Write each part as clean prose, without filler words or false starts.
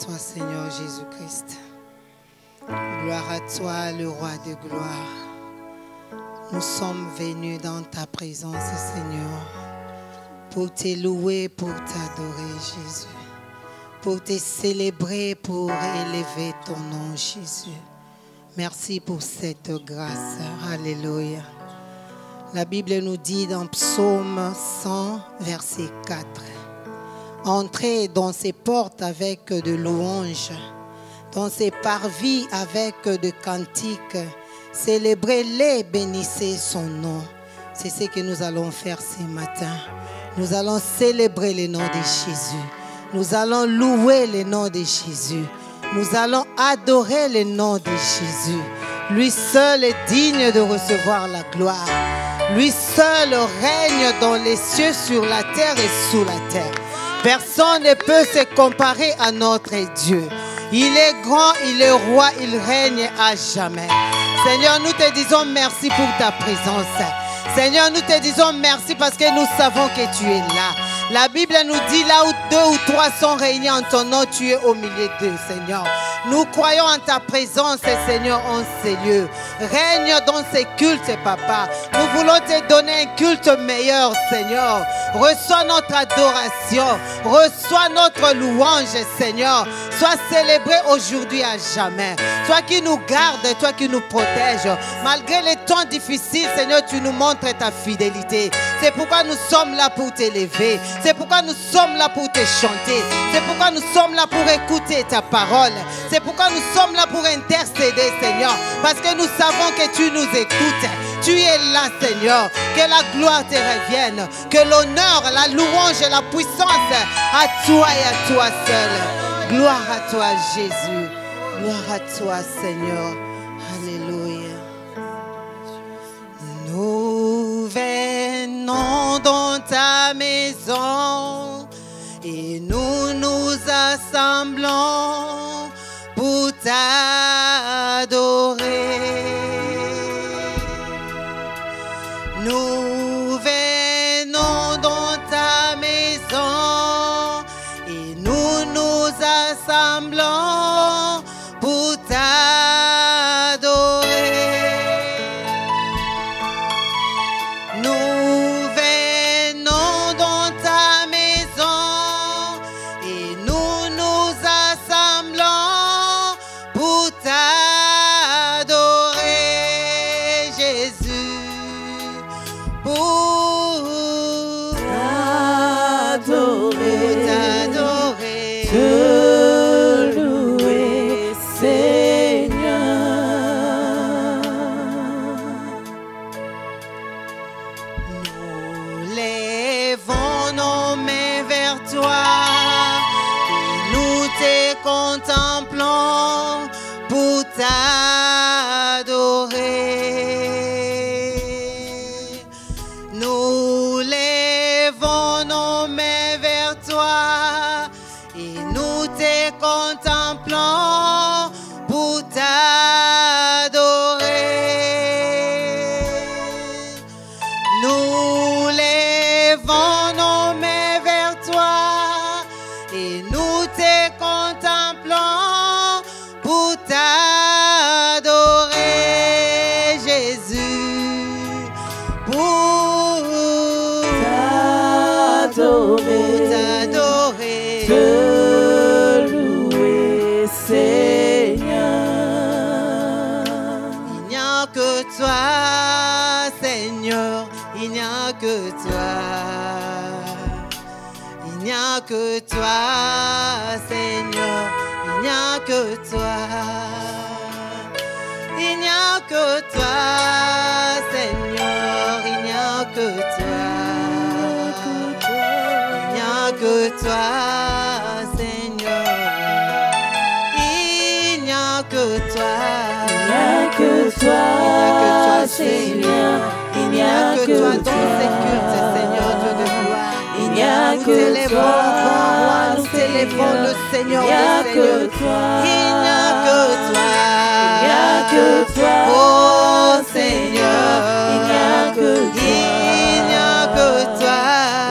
toi, Seigneur Jésus-Christ. Gloire à toi, le roi de gloire. Nous sommes venus dans ta présence, Seigneur, pour te louer, pour t'adorer, Jésus. Pour te célébrer, pour élever ton nom, Jésus. Merci pour cette grâce. Alléluia. La Bible nous dit dans Psaume 100, verset 4. Entrez dans ses portes avec de louanges, dans ses parvis avec de cantiques. Célébrez-les, bénissez son nom. C'est ce que nous allons faire ce matin. Nous allons célébrer le nom de Jésus. Nous allons louer le nom de Jésus. Nous allons adorer le nom de Jésus. Lui seul est digne de recevoir la gloire. Lui seul règne dans les cieux, sur la terre et sous la terre. Personne ne peut se comparer à notre Dieu. Il est grand, il est roi, il règne à jamais. Seigneur, nous te disons merci pour ta présence. Seigneur, nous te disons merci parce que nous savons que tu es là. La Bible nous dit là où 2 ou 3 sont réunis en ton nom, tu es au milieu d'eux, Seigneur. Nous croyons en ta présence, Seigneur, en ces lieux. Règne dans ces cultes, Papa. Nous voulons te donner un culte meilleur, Seigneur. Reçois notre adoration. Reçois notre louange, Seigneur. Sois célébré aujourd'hui à jamais. Toi qui nous gardes, toi qui nous protèges. Malgré les temps difficiles, Seigneur, tu nous montres ta fidélité. C'est pourquoi nous sommes là pour t'élever. C'est pourquoi nous sommes là pour te chanter. C'est pourquoi nous sommes là pour écouter ta parole. C'est pourquoi nous sommes là pour intercéder, Seigneur. Parce que nous savons que tu nous écoutes. Tu es là, Seigneur. Que la gloire te revienne. Que l'honneur, la louange et la puissance à toi et à toi seul. Gloire à toi, Jésus. Gloire à toi, Seigneur. Alléluia. Nous venons dans ta maison et nous nous assemblons pour t'adorer. Nous venons dans ta maison et nous nous assemblons pour t'adorer. Nous venons dans ta maison et nous nous assemblons pour t'adorer, Jésus. Pour t'adorer, te louer, Seigneur. Nous lèvons nos mains vers toi et nous te contemplons pour t'adorer. Nous lèvons nos mains vers toi et nous te contemplons pour t'adorer. Nous lèvons nos mains vers toi et nous te contemplons pour t'adorer, Jésus. Pour t'adorer, te louer, Seigneur. Il n'y a que toi, Seigneur, il n'y a que toi. Il n'y a que toi, Seigneur, il n'y a que toi. Il n'y a que toi, Seigneur, il n'y a que toi. Il n'y a que toi, Seigneur. Il n'y a que toi. Il n'y a que toi, Seigneur. Il n'y a que toi dans ces cultes, Seigneur, Dieu de gloire. Il n'y a que toi. Nous t'élèvons le Seigneur. Il n'y a que toi. Il n'y a que toi. Il n'y a que toi. Oh Seigneur. Il n'y a que toi. Il n'y a que toi.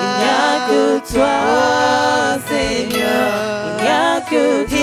Il n'y a que toi. Oh Seigneur. Il n'y a que toi.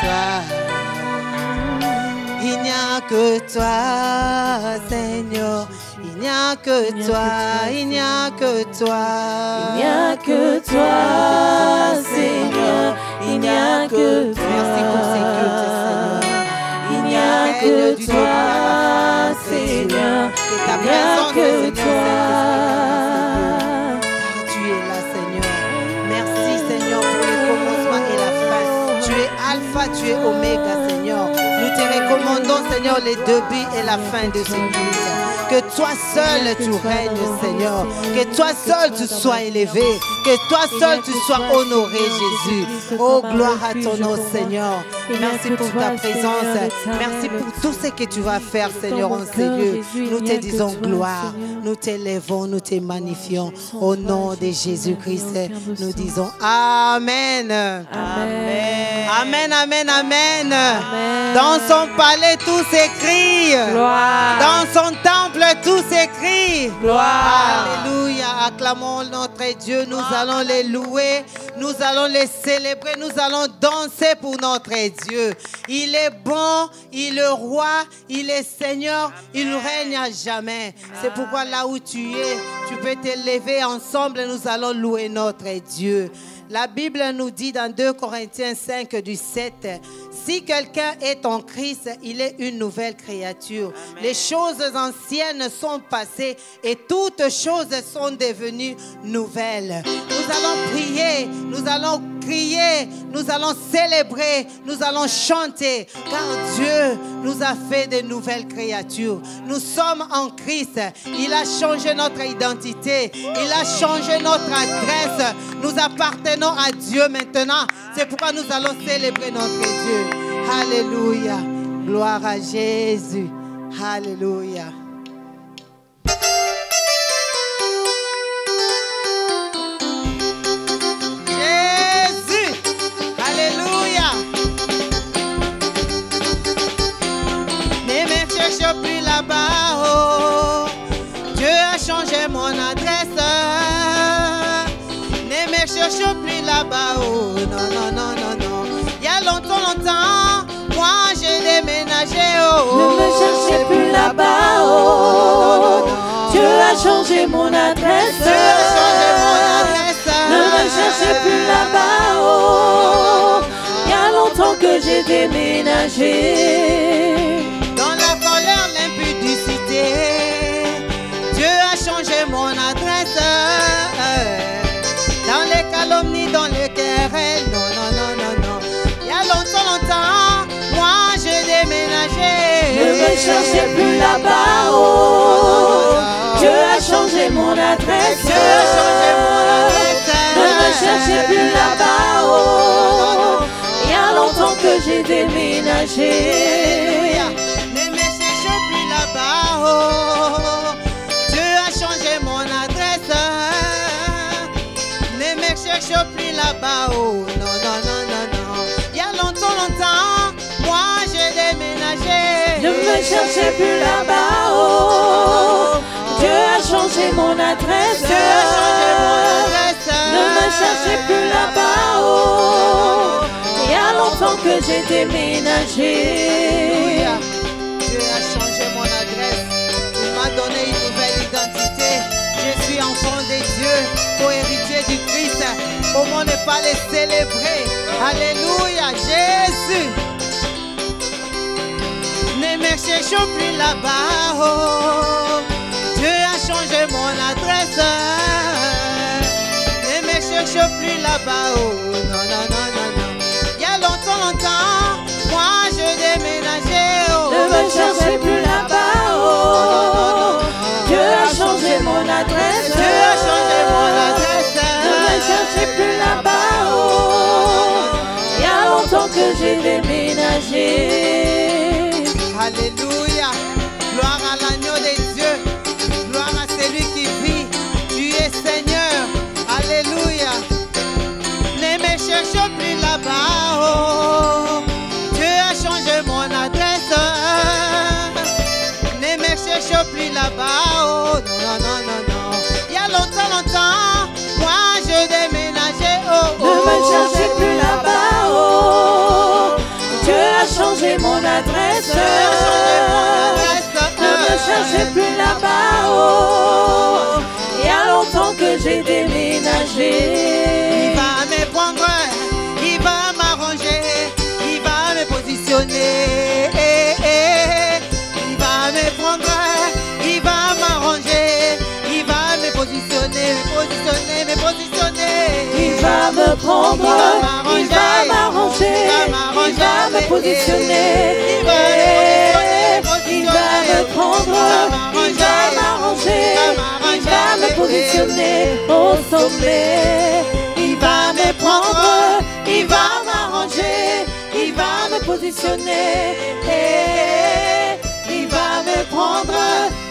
toi. Il n'y a que toi, Seigneur. Il n'y a que toi, il n'y a que toi. Il n'y a que toi, Seigneur. Il n'y a que toi. Merci pour ces cultes, Seigneur. Il n'y a que toi, Seigneur. Que ta Il n'y a présence, que Seigneur, toi. car tu es là, Seigneur. Merci, Seigneur, pour le commencement et la fin. Tu es Alpha, tu es Oméga, Seigneur. Nous te recommandons, Seigneur, les débuts et la fin de ce culte. Que toi seul tu règnes, Seigneur. Que toi seul tu sois élevé. Que toi seul tu sois honoré, Jésus. Oh, gloire à ton nom, Seigneur. Merci pour ta présence. Merci pour tout ce que tu vas faire, Seigneur, en ces lieux. Nous te disons gloire. Nous t'élèvons, nous te magnifions. Au nom de Jésus-Christ, nous disons Amen. Amen. Amen, amen, amen. Dans son palais, tout s'écrit. Gloire. Dans son temple, tout s'écrit. Gloire. Alléluia. Acclamons notre Dieu. Nous allons les louer. Nous allons les célébrer. Nous allons danser pour notre Dieu. Il est bon. Il est roi. Il est Seigneur. Il règne à jamais. C'est pourquoi là où tu es, tu peux t'élever ensemble. Nous allons louer notre Dieu. La Bible nous dit dans 2 Corinthiens 5 du 7, si quelqu'un est en Christ, il est une nouvelle créature. Amen. Les choses anciennes sont passées et toutes choses sont devenues nouvelles. Nous allons prier, nous allons crier, nous allons célébrer, nous allons chanter, car Dieu nous a fait de nouvelles créatures. Nous sommes en Christ. Il a changé notre identité. Il a changé notre adresse. Nous appartenons à Dieu maintenant. C'est pourquoi nous allons célébrer notre Dieu. Alléluia. Gloire à Jésus. Alléluia. Jésus. Alléluia. Ne me cherche plus là-bas. Oh. Dieu a changé mon adresse. Ne me cherche plus là-bas. Oh. Non, non, non, non, non. Il y a longtemps, longtemps, moi j'ai déménagé. Oh. Ne me cherchez plus là-bas. Oh. Dieu a changé mon adresse. Dieu a changé mon adresse. Ne me cherchez plus là-bas. Oh. Il y a longtemps que j'ai déménagé. Dans la colère, l'impudicité, Dieu a changé mon adresse. Dans les calomnies, dans les querelles, non, non, non, non, non. Il y a longtemps, longtemps, moi j'ai déménagé. Ne me cherchez plus là-bas. Oh. Dieu a changé mon adresse. Dieu a changé mon adresse. Ne me cherchez plus là-bas. Oh. Il y a longtemps que j'ai déménagé. Ne me cherche plus là-bas. Oh. Dieu a changé mon adresse. Ne me cherche plus là-bas. Oh. Non, non, non, non, non. Il y a longtemps, longtemps, moi j'ai déménagé. Ne me cherchez plus là-bas. Oh. Dieu a changé mon adresse. Dieu a changé mon adresse. Ne me cherchez plus là-bas. Oh. Il y a longtemps que j'ai déménagé. Alléluia. Dieu a changé mon adresse. Il m'a donné une nouvelle identité. Je suis enfant de Dieu, co-héritier du Christ. Comment ne pas les célébrer? Alléluia, Jésus. Ne me cherchons plus là-bas. Oh. Dieu a changé mon adresse. Ne me cherche plus là-bas. Oh. Non, non, non, non, non. Il y a longtemps, longtemps, moi je déménageais. Oh. Ne me cherchez plus là-bas. Oh. Dieu a changé mon adresse. Dieu a changé mon adresse. Ne me cherchez plus là-bas. Oh. Il y a longtemps que j'ai déménagé. Alléluia. Gloire à l'agneau de Dieu. Gloire à celui qui vit. Tu es Seigneur. Alléluia. Ne me cherche plus là-bas. Oh. Dieu a changé mon adresse. Ne me cherche plus là-bas. Oh. Non, non, non, non. Il y a longtemps, longtemps, moi je déménageais. Oh, oh. Ne me cherchez plus là-bas. Oh. adresse. Ne me cherchez plus là-bas. Oh, il y a longtemps que j'ai déménagé. Il va me prendre, il va m'arranger, il va me positionner. Il va me prendre, il va m'arranger, il va me positionner, me positionner. Il va me prendre, il va m'arranger, il va me positionner. Il va me prendre, il va m'arranger, il va me positionner au sommet. Il va me prendre, il va m'arranger, il va me positionner. Il va me prendre,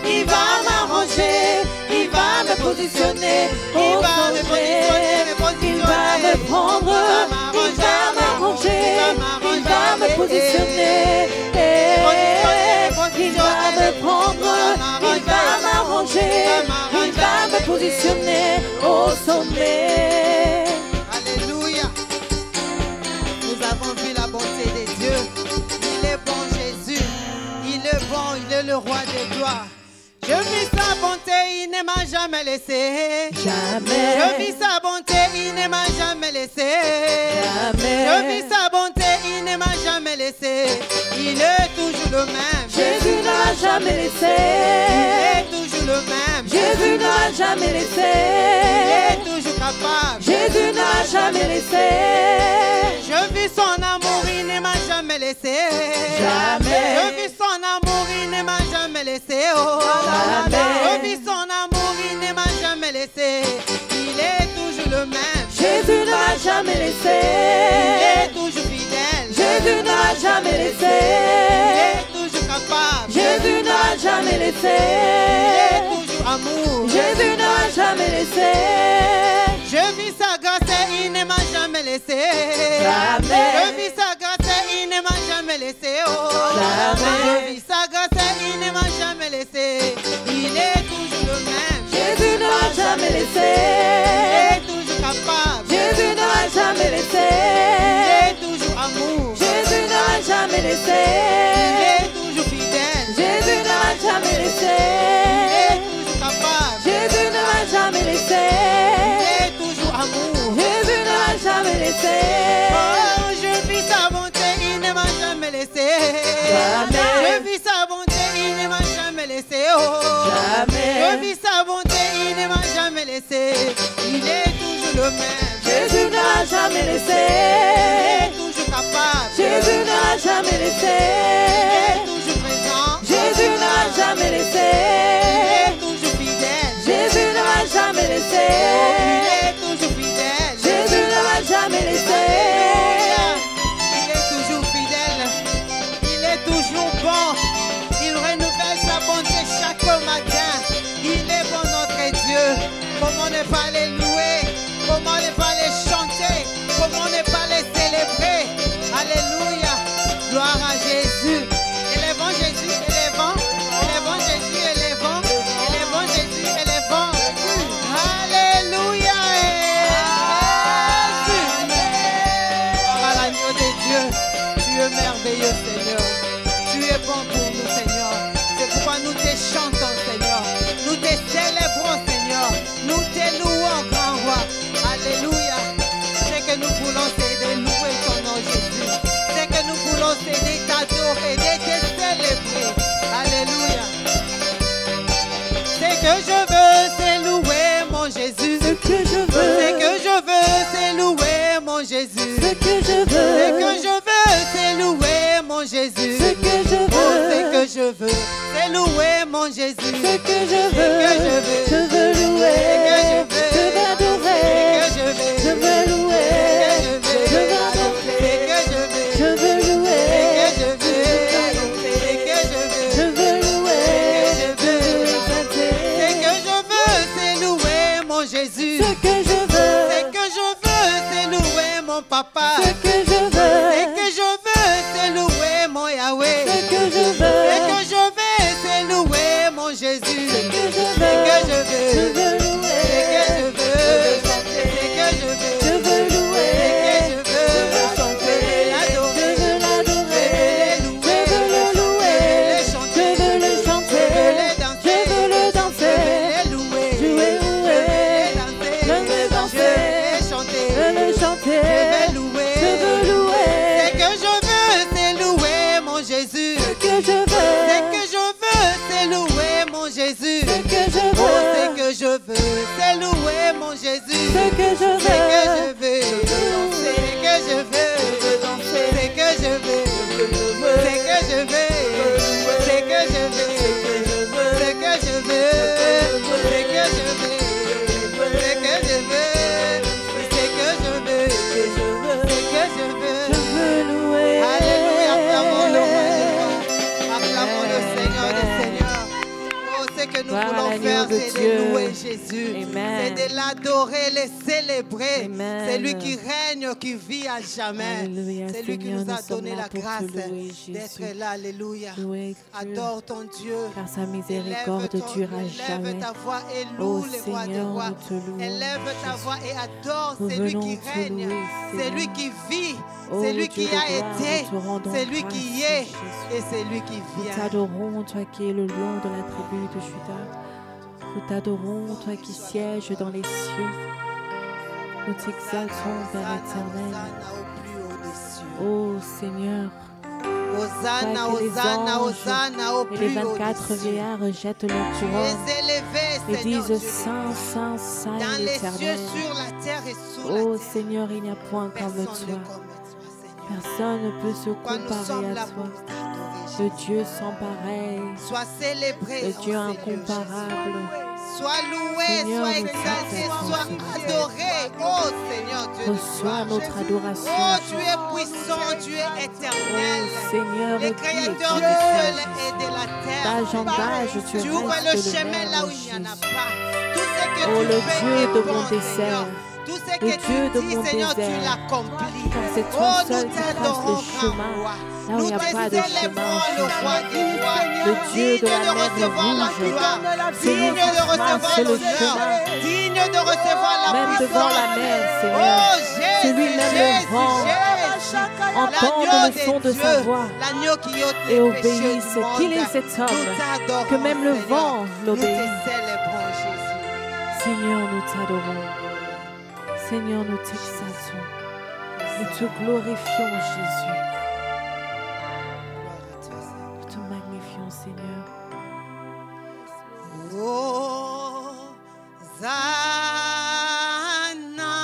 il va m'arranger, il va me positionner au sommet. Il va me prendre, il va m'arranger, il va me positionner. Il va me prendre, il va m'arranger, il va me positionner au sommet. Alléluia. Nous avons vu la bonté de Dieu. Il est bon Jésus. Il est bon, il est le roi des gloires. Je vis sa bonté, il ne m'a jamais laissé. Jamais. Je vis sa bonté, il ne m'a jamais laissé. Jamais. Je vis sa bonté, il ne m'a jamais laissé. Il est toujours le même. Jésus ne m'a jamais laissé. Il est toujours le même. Jésus ne m'a jamais laissé. Il est toujours capable. Jésus ne m'a jamais laissé. Je vis son amour, il ne m'a jamais laissé. Jamais. Je vis son amour, il ne m'a jamais laissé. Oh. Jamais. Je vis son amour, il ne m'a jamais laissé. Il est toujours le même. Jésus ne m'a jamais laissé. Il est toujours fidèle. Jésus ne m'a jamais laissé. Il est toujours capable. Jésus ne m'a jamais laissé. Il est toujours amour. Jésus ne m'a jamais laissé. Je vis sa grâce et il ne m'a jamais laissé. Jamais. Je vis sa grâce et il ne m'a jamais laissé. Oh. Jamais. Je vis sa grâce et il ne m'a jamais laissé. Il est toujours le même. Jésus ne m'a jamais laissé. Il est toujours capable. Jésus ne m'a jamais laissé. Il est toujours amour. Jésus ne m'a jamais laissé. Il est toujours fidèle. Jésus ne m'a jamais laissé. Il est toujours capable. Jésus ne m'a jamais laissé. Il est toujours amour. Jésus ne m'a jamais laissé. Oh, je vis sa bonté, il ne m'a jamais laissé. Jamais. Je vis sa bonté, il ne m'a jamais laissé. Oh. Jamais. Je vis sa bonté, il ne m'a jamais laissé. Il est toujours le même. Jésus ne m'a jamais Il laissé. est toujours capable. Jésus ne m'a jamais laissé. Il est toujours présent. Jésus ne m'a jamais laissé. Il est toujours fidèle. Jésus ne m'a jamais laissé. Il est toujours fidèle. Jésus ne m'a jamais laissé. Il est toujours fidèle. Il est toujours bon. Il renouvelle sa bonté chaque matin. Il est bon notre Dieu. Comment ne pas les louer? Comment ne pas les chanter? Comment ne pas les célébrer? Alléluia. Gloire à Jésus. Élevons Jésus, élevons. Élevons Jésus, élevons. Élevons Jésus, élevons. Alléluia. Gloire à l'agneau de Dieu. Tu es merveilleux, Seigneur. Tu es bon pour nous, Seigneur. C'est pourquoi nous te chantons, Seigneur. Nous te célébrons, Seignor. Nous te louons, grand roi. Alléluia. Ce que nous voulons, c'est de louer ton nom, Jésus. Ce que nous voulons, c'est de t'adorer, de te célébrer. Alléluia. Ce que je veux, c'est louer mon Jésus. Ce que je Ce veux, que je veux, c'est louer mon Jésus. ce que je Ce que veux, je veux, c'est louer mon Jésus. ce que je Oh, ce veux, que je veux, c'est louer mon Jésus. ce que je Ce que je veux, veux, je veux louer, je veux adorer, ce que je veux, je veux louer, je veux adorer, je veux louer, ce que je veux, je veux louer, je veux chanter. ce que je veux, c'est louer mon Jésus. Ce que je veux, Ce que je veux, c'est louer mon papa. ce que je Ce veux, que je veux, c'est louer mon Yahweh. ce que je Ce veux, que je veux, c'est louer mon Jésus. ce que je Ce que je veux, veux, louer, que je veux, c'est louer mon Jésus. ce que je veux, Oh, ce que je veux, c'est louer mon Jésus. ce que je Ce que je veux, veux, c'est que je veux, c'est que je veux, c'est que je veux, c'est que je veux, c'est que je veux, c'est que je veux, c'est que je veux, c'est que je veux, c'est que je veux. je veux louer. Alléluia, acclamons le roi des rois, acclamons le Seigneur des seigneurs. Oh, ce que nous Gloire à voulons l'agneau faire, de c'est de Dieu. louer Jésus, Amen. c'est de l'adorer, le célébrer. Amen. C'est lui qui règne, qui vit à jamais. Alléluia, C'est lui qui Seigneur, nous a nous sommes donné là la pour te grâce louer, Jésus. d'être là. Alléluia. Louer Dieu, Adore ton Dieu. car sa miséricorde durera jamais. Élève ta voix et Oh loue le roi des Seigneur, rois. nous te louons. Élève ta voix et adore. Nous C'est lui venons qui te règne. louer, C'est Seigneur. lui qui vit. Oh, C'est lui Dieu qui de a gloire, été. nous te rendons C'est lui qui grâce, y est. Jésus. Et c'est lui qui Nous vient. t'adorons, toi qui es le lion de la tribu de Juda. Nous t'adorons, toi qui sièges dans les cieux. Nous t'exaltons, Père éternel. Hosanna au plus haut des cieux. Oh Seigneur, Hosanna, toi que les Hosanna, anges Hosanna au et les plus haut 24 des cieux. vieillards jettent leur Tu couronne es élevé, et Seigneur Dieu disent des Saint, gloires. Saint, Saint Dans est les cieux, l'Éternel. sur la terre et sous la Oh terre. Seigneur, il n'y a point comme Personne ne toi. comme toi, Seigneur. Personne ne peut se Quand nous comparer sommes à là toi. pour t'adorer, Le Jésus. Dieu sans pareil, Sois célébré, le en Dieu ces lieux, incomparable. Jésus. Sois loué, Seigneur, sois nous exalté, t'exaltons sois ce matin. adoré. Oh Seigneur Dieu de Reçois gloire. notre adoration. Oh, tu es puissant, tu es éternel. Oh Seigneur, Le qui est créateur comme du ciel toi, et de la terre. d'âge en âge, tu Tu ouvres restes le le chemin même, là où il n'y en a Jésus. pas. Tout ce que Oh, tu le fais Dieu est de bon, mon Seigneur. désert. Tout ce Le que Dieu tu de dis, mon Seigneur, tu désert. l'accomplis. Car c'est toi Oh, seul nous qui traces t'adorons, le grand chemin roi. là où il Nous n'y a te pas de célébrons chemin, le roi des rois. Le Dieu de la Digne mer recevoir la rouge. gloire. C'est lui Digne qui de recevoir trace le l'honneur. chemin. Digne de recevoir la Même puissance. devant la mer, Seigneur. Oh, Jésus, C'est lui-même le Jésus, vent. Jésus. Entendre L'agneau le son de Dieu, sa voix l'agneau qui ôte et les obéisse. péchés du monde. Qu'il est cet homme Nous t'adorons, que même le Seigneur. vent l'obéit. Nous te célébrons, Jésus. Seigneur, nous t'adorons. Seigneur, nous t'exaltons. Nous te glorifions, Jésus. Gloire à toi, Seigneur. Nous te magnifions, Seigneur. Hosanna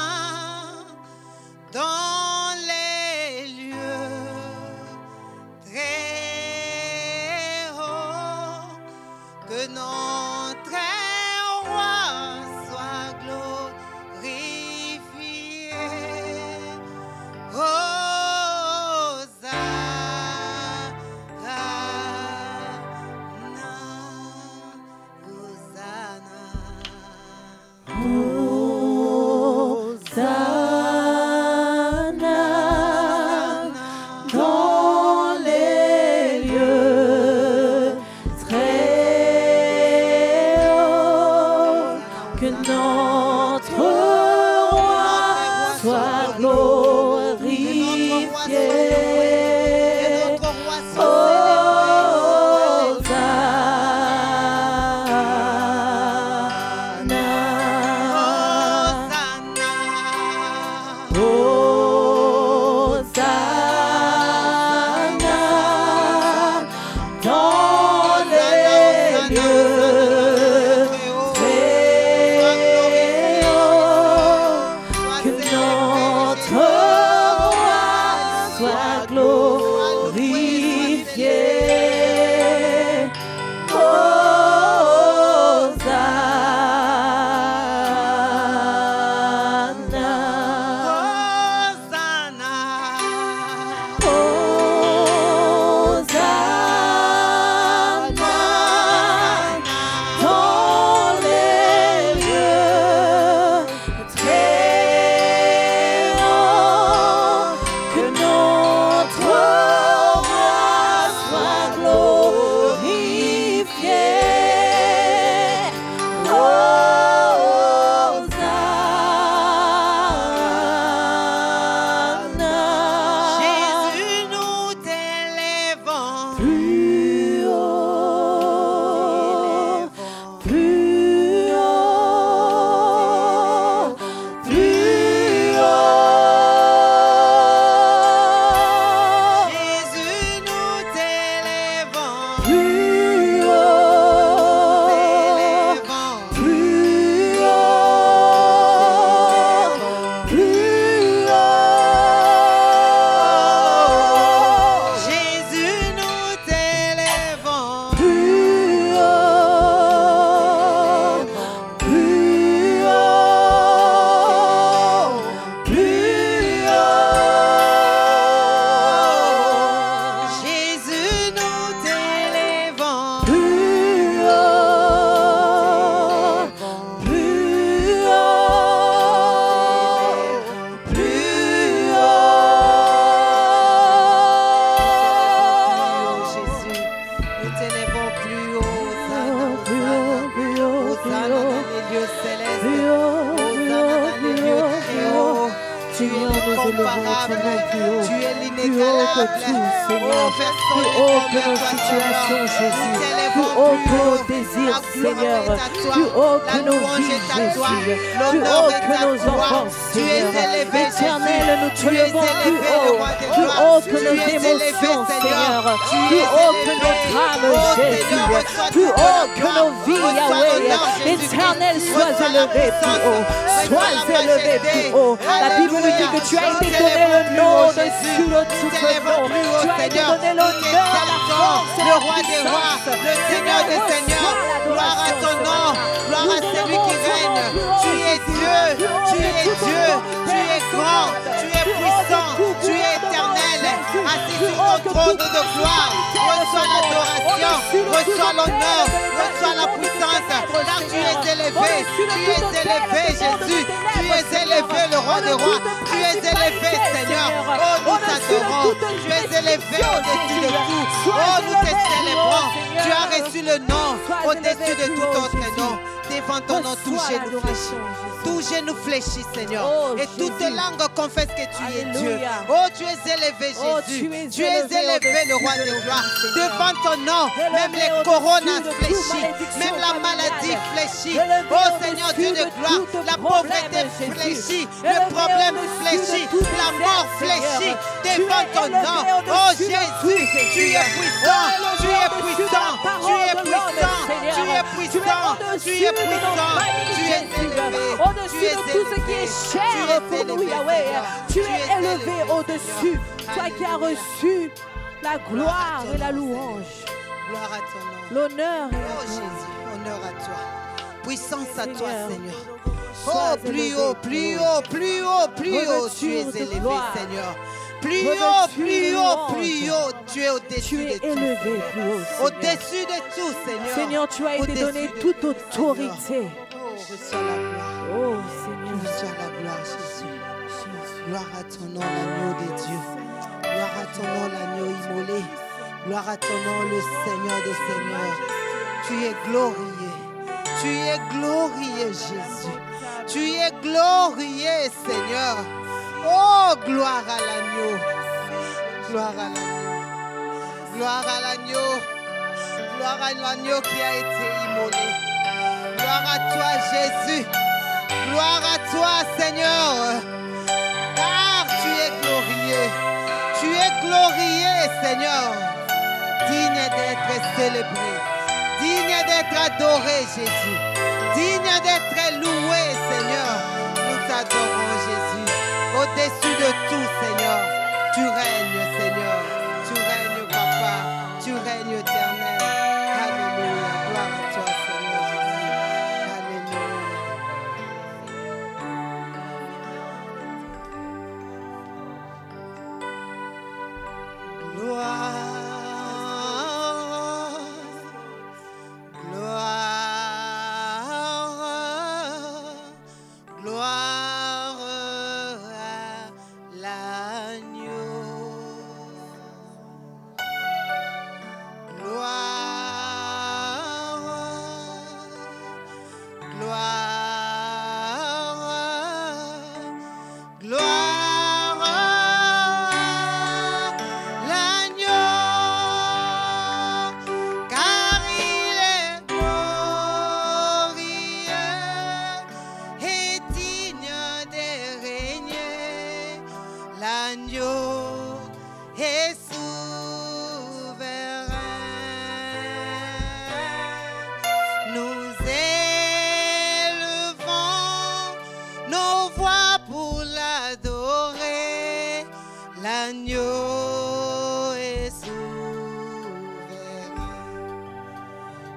dans les lieux très hauts, que notre roi soit glorifié. Hosanna dans les lieux très hauts, que notre roi soit glorifié. Hosanna dans les lieux très hauts, que notre roi soit glorifié. Hosanna. t'élèvons plus haut, Hosanna dans les lieux célestes, Hosanna dans les lieux très hauts. Tu es incomparable, tu es l'inégalable, oh personne plus haut que nos situations, Jésus, plus haut que nos désirs, Seigneur, plus haut que nos vies, Jésus, plus haut que nos enfants, Seigneur. Éternel, nous te levons plus haut que nos émotions, Seigneur, plus haut que notre âme, Jésus, plus haut que nos vies, Yahweh. Éternel, sois élevé plus haut, sois élevé plus haut. La Bible nous dit que tu as été donné le nom au-dessus de tout nom. Tu as été donné l'honneur, la force, le roi des rois, le Seigneur des seigneurs. Gloire à ton nom, gloire à celui qui règne. Tu es Dieu, tu es Dieu, tu es grand, tu es puissant, tu es éternel, assis sur ton trône de gloire. Reçois l'adoration, reçois l'honneur, reçois la puissance, car tu es élevé, Jésus, tu es élevé, le roi des rois, tu es élevé, Seigneur. Oh, nous t'adorons, tu es élevé au-dessus de tout. Oh, nous te célébrons, tu as reçu le nom au-dessus de tout autre nom. Devant ton nom, tout genou fléchit. Tout genou fléchit, Seigneur. Et toute langue confesse que tu es Dieu. Oh, tu es élevé, Jésus. Tu es élevé, le roi de gloire. Devant ton nom, même les coronas fléchissent. Même la maladie fléchit. Oh, Seigneur Dieu de gloire, la pauvreté fléchit. Le problème fléchit. La mort fléchit. Devant ton nom. Oh, Jésus, tu es puissant. Tu es puissant. Tu es puissant. Tu es puissant. Tu es puissant. Tu es élevé. Au-dessus de tout ce qui est cher pour nous, Yahweh. Tu es élevé au-dessus. Toi qui as reçu la gloire et la louange. Gloire à ton nom. L'honneur. Oh Jésus, honneur à toi. Puissance à toi, Seigneur. Oh, plus haut, plus haut, plus haut, plus haut. Tu es élevé, Seigneur. Plus haut, plus haut, plus haut. Tu es au-dessus de tout. Au-dessus de tout, Seigneur. Seigneur, tu as été donné toute autorité. Oh, reçois la gloire. Oh, Seigneur. Reçois la gloire, Jésus. Gloire à ton nom, l'agneau de Dieu. Gloire à ton nom, l'agneau immolé. Gloire à ton nom, le Seigneur des Seigneurs. Tu es glorieux. Tu es glorieux, Jésus. Tu es glorieux, Seigneur. Oh, gloire à l'agneau. Gloire à l'agneau. Gloire à l'agneau. Gloire à l'agneau qui a été immolé. Gloire à toi, Jésus. Gloire à toi, Seigneur. Car tu es glorieux. Tu es glorieux, Seigneur. Digne d'être célébré. Digne d'être adoré, Jésus. Digne d'être loué, Seigneur. Nous t'adorons, Jésus. Au-dessus de tout, Seigneur. Tu règnes, Seigneur. Tu règnes, Papa. Tu règnes éternel. Alléluia. Gloire à toi, Seigneur Jésus. Alléluia. Gloire.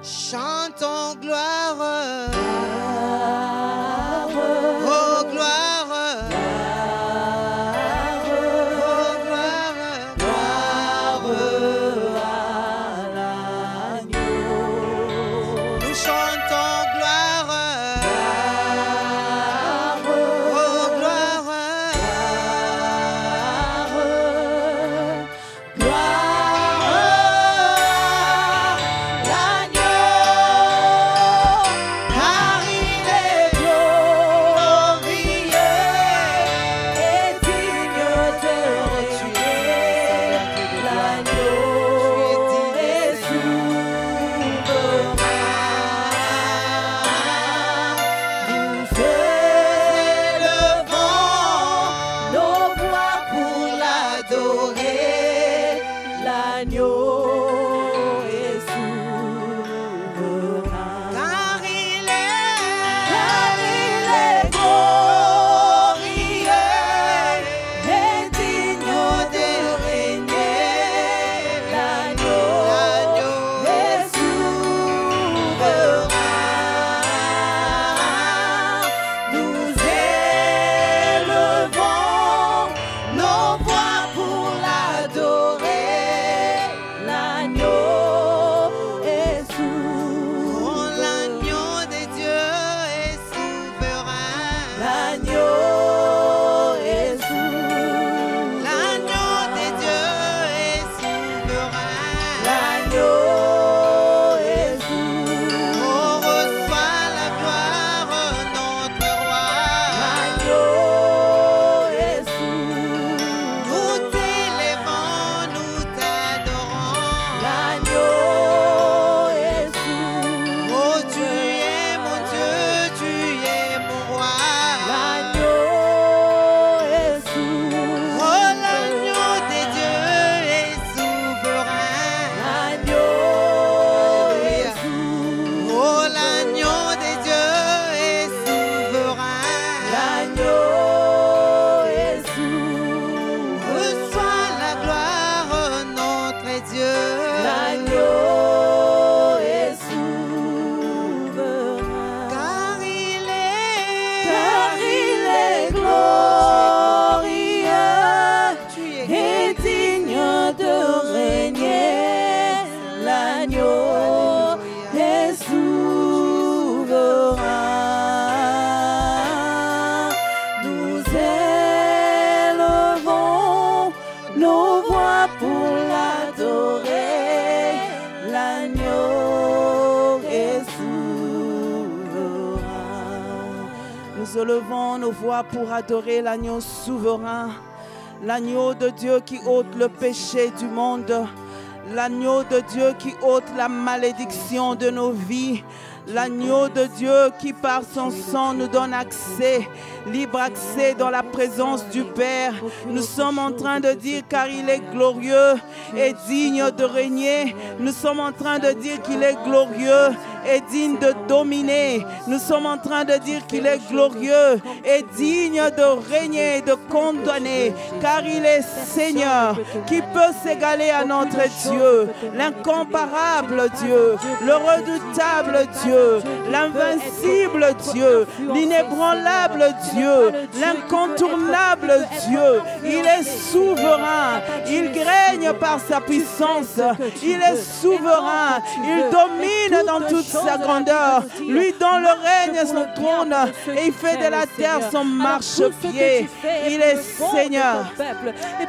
Chantons gloire. Oh gloire. Oh gloire. Gloire à l'agneau. Nous chantons gloire. Oh gloire. Gloire. l'agneau est souverain. Nous élevons nos voix pour l'adorer. L'agneau est souverain. Nous élevons nos voix pour adorer l'agneau souverain. L'agneau de Dieu qui ôte le péché du monde. L'agneau de Dieu qui ôte la malédiction de nos vies. L'agneau de Dieu qui par son sang nous donne accès, libre accès dans la présence du Père. Nous sommes en train de dire car il est glorieux et digne de régner. Nous sommes en train de dire qu'il est glorieux et digne de dominer. Nous sommes en train de dire qu'il est glorieux et digne de régner et de condamner. Car il est Seigneur. Qui peut s'égaler à notre Dieu? L'incomparable Dieu, le redoutable Dieu, l'invincible Dieu, l'inébranlable Dieu, l'incontournable Dieu. Il est souverain. Il règne par sa puissance. Il est souverain. Il domine dans toute sa grandeur. Lui dont le règne est son trône et il fait de la terre son marchepied. Il est Seigneur.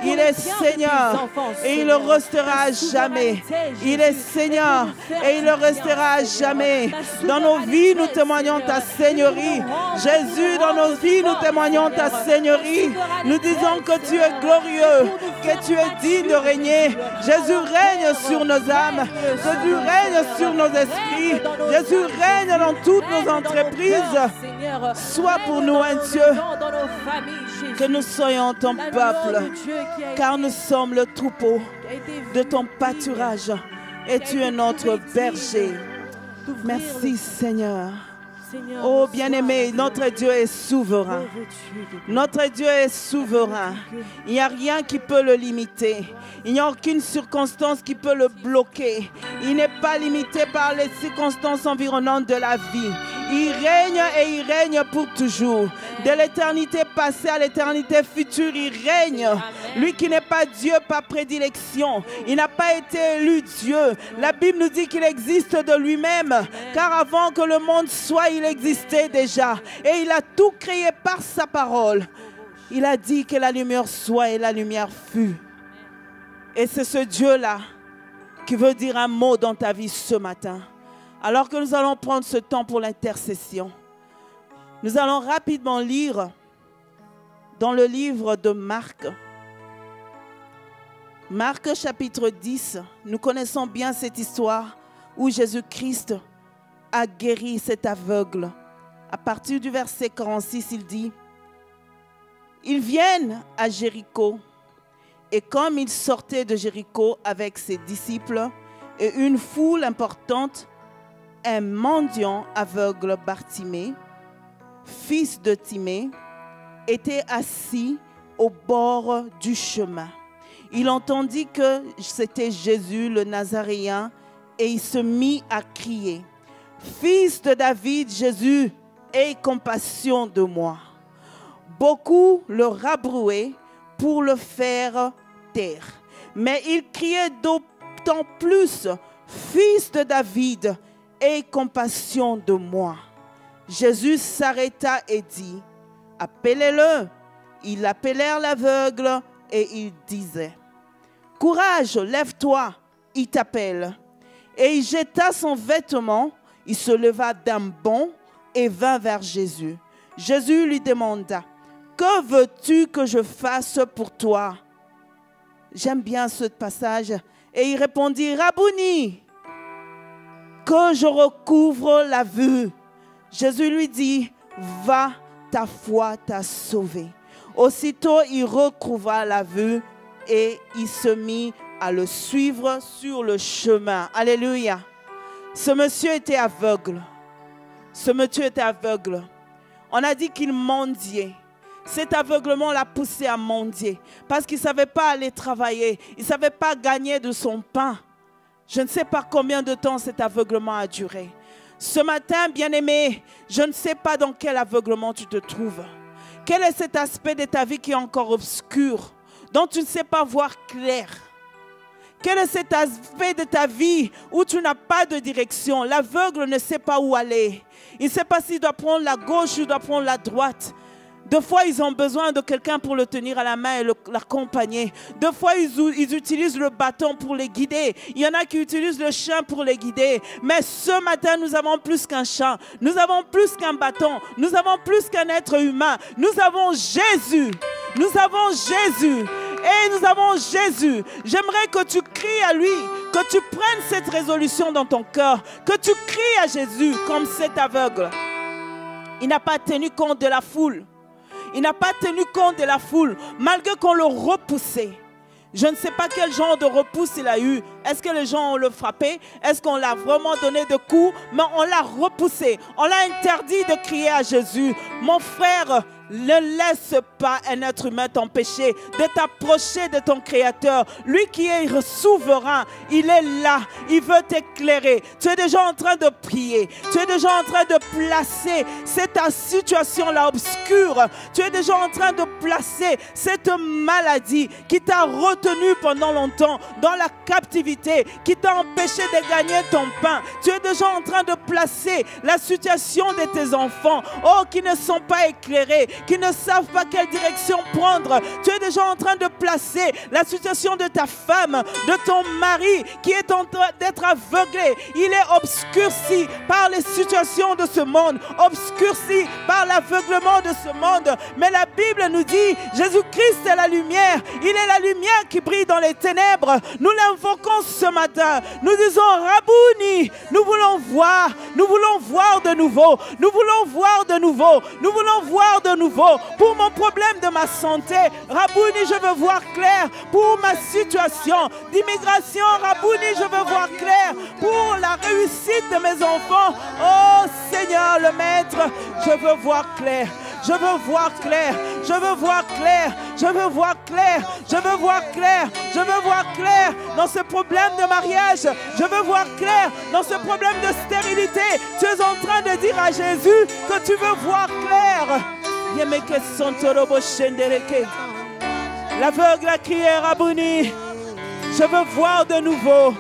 Il est Seigneur et il le restera à jamais. Il est Seigneur et il le restera à jamais. Dans nos vies, nous témoignons ta Seigneurie. Jésus, dans nos vies, nous témoignons ta Seigneurie. Nous disons que tu es glorieux, que tu es digne de régner. Jésus règne sur nos âmes. Jésus règne sur nos esprits. Jésus règne dans toutes nos entreprises. Sois pour nous un Dieu. Que nous soyons ton peuple, car nous sommes le troupeau de ton pâturage et tu es notre berger. Merci Seigneur. Oh bien-aimé, notre Dieu est souverain. Notre Dieu est souverain. Il n'y a rien qui peut le limiter. Il n'y a aucune circonstance qui peut le bloquer. Il n'est pas limité par les circonstances environnantes de la vie. Il règne et il règne pour toujours. De l'éternité passée à l'éternité future, il règne. Lui qui n'est pas Dieu par prédilection. Il n'a pas été élu Dieu. La Bible nous dit qu'il existe de lui-même. Car avant que le monde soit, il existait déjà. Et il a tout créé par sa parole. Il a dit que la lumière soit et la lumière fut. Et c'est ce Dieu-là qui veut dire un mot dans ta vie ce matin. Alors que nous allons prendre ce temps pour l'intercession, nous allons rapidement lire dans le livre de Marc. Marc chapitre 10, nous connaissons bien cette histoire où Jésus-Christ a guéri cet aveugle. À partir du verset 46, il dit « Ils viennent à Jéricho, et comme il sortait de Jéricho avec ses disciples et une foule importante, un mendiant aveugle Bartimée, fils de Timée, était assis au bord du chemin. Il entendit que c'était Jésus le Nazaréen et il se mit à crier « Fils de David, Jésus, aie compassion de moi. » Beaucoup le rabrouaient pour le faire taire. Mais il criait d'autant plus « Fils de David, aie compassion de moi. » Jésus s'arrêta et dit « Appelez-le. » Ils appelèrent l'aveugle et il disait « Courage, lève-toi, il t'appelle. » Et il jeta son vêtement, il se leva d'un bond et vint vers Jésus. Jésus lui demanda « Que veux-tu que je fasse pour toi ?» J'aime bien ce passage. Et il répondit « Rabouni, que je recouvre la vue. » Jésus lui dit « Va, ta foi t'a sauvé. » Aussitôt, il recouvra la vue et il se mit à le suivre sur le chemin. Alléluia. Ce monsieur était aveugle. Ce monsieur était aveugle. On a dit qu'il mendiait. Cet aveuglement l'a poussé à mendier parce qu'il ne savait pas aller travailler. Il ne savait pas gagner de son pain. Je ne sais pas combien de temps cet aveuglement a duré. Ce matin, bien-aimé, je ne sais pas dans quel aveuglement tu te trouves. Quel est cet aspect de ta vie qui est encore obscur, dont tu ne sais pas voir clair? Quel est cet aspect de ta vie où tu n'as pas de direction? L'aveugle ne sait pas où aller. Il ne sait pas s'il doit prendre la gauche ou il doit prendre la droite. Deux fois, ils ont besoin de quelqu'un pour le tenir à la main et l'accompagner. Deux fois, ils utilisent le bâton pour les guider. Il y en a qui utilisent le chien pour les guider. Mais ce matin, nous avons plus qu'un chien. Nous avons plus qu'un bâton. Nous avons plus qu'un être humain. Nous avons Jésus. Nous avons Jésus. Et nous avons Jésus. J'aimerais que tu cries à lui, que tu prennes cette résolution dans ton cœur, que tu cries à Jésus comme cet aveugle. Il n'a pas tenu compte de la foule. Il n'a pas tenu compte de la foule, malgré qu'on le repoussait. Je ne sais pas quel genre de repousse il a eu. Est-ce que les gens ont le frappé? Est-ce qu'on l'a vraiment donné de coups? Mais on l'a repoussé. On l'a interdit de crier à Jésus. Mon frère, ne laisse pas un être humain t'empêcher de t'approcher de ton Créateur. Lui qui est souverain, il est là. Il veut t'éclairer. Tu es déjà en train de prier. Tu es déjà en train de placer cette situation-là obscure. Tu es déjà en train de placer cette maladie qui t'a retenu pendant longtemps dans la captivité, qui t'a empêché de gagner ton pain. Tu es déjà en train de placer la situation de tes enfants, qui ne sont pas éclairés, qui ne savent pas quelle direction prendre. Tu es déjà en train de placer la situation de ta femme, de ton mari qui est en train d'être aveuglé. Il est obscurci par les situations de ce monde, obscurci par l'aveuglement de ce monde. Mais la Bible nous dit, Jésus-Christ est la lumière. Il est la lumière qui brille dans les ténèbres. Nous l'invoquons ce matin. Nous disons, Rabouni, nous voulons voir de nouveau. Nous voulons voir de nouveau. Nous voulons voir de nouveau. Pour mon problème de ma santé, Rabouni, je veux voir clair. Pour ma situation d'immigration, Rabouni, je veux voir clair. Pour la réussite de mes enfants, oh Seigneur le Maître, je veux voir clair. Je veux voir clair, je veux voir clair, je veux voir clair, je veux voir clair, je veux voir clair dans ce problème de mariage, je veux voir clair dans ce problème de stérilité. Tu es en train de dire à Jésus que tu veux voir clair. L'aveugle a crié, Rabouni, je veux voir de nouveau.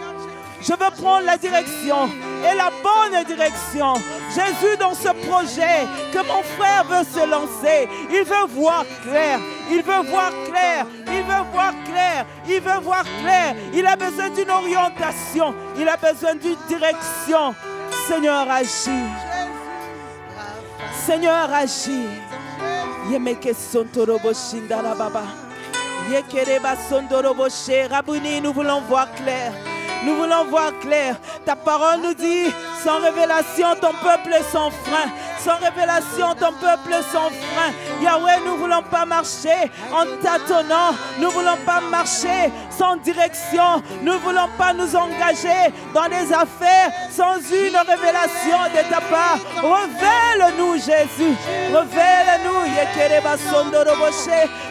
Je veux prendre la direction et la bonne direction. Jésus, dans ce projet que mon frère veut se lancer, il veut voir clair. Il veut voir clair. Il veut voir clair. Il veut voir clair. Il a besoin d'une orientation. Il a besoin d'une direction. Seigneur, agis. Seigneur, agis. Rabouni, nous voulons voir clair. Nous voulons voir clair. Ta parole nous dit, sans révélation, ton peuple est sans frein. Sans révélation, ton peuple est sans frein. Yahweh, nous ne voulons pas marcher en tâtonnant. Nous ne voulons pas marcher sans direction. Nous ne voulons pas nous engager dans des affaires sans une révélation de ta part. Révèle-nous, Jésus. Révèle-nous.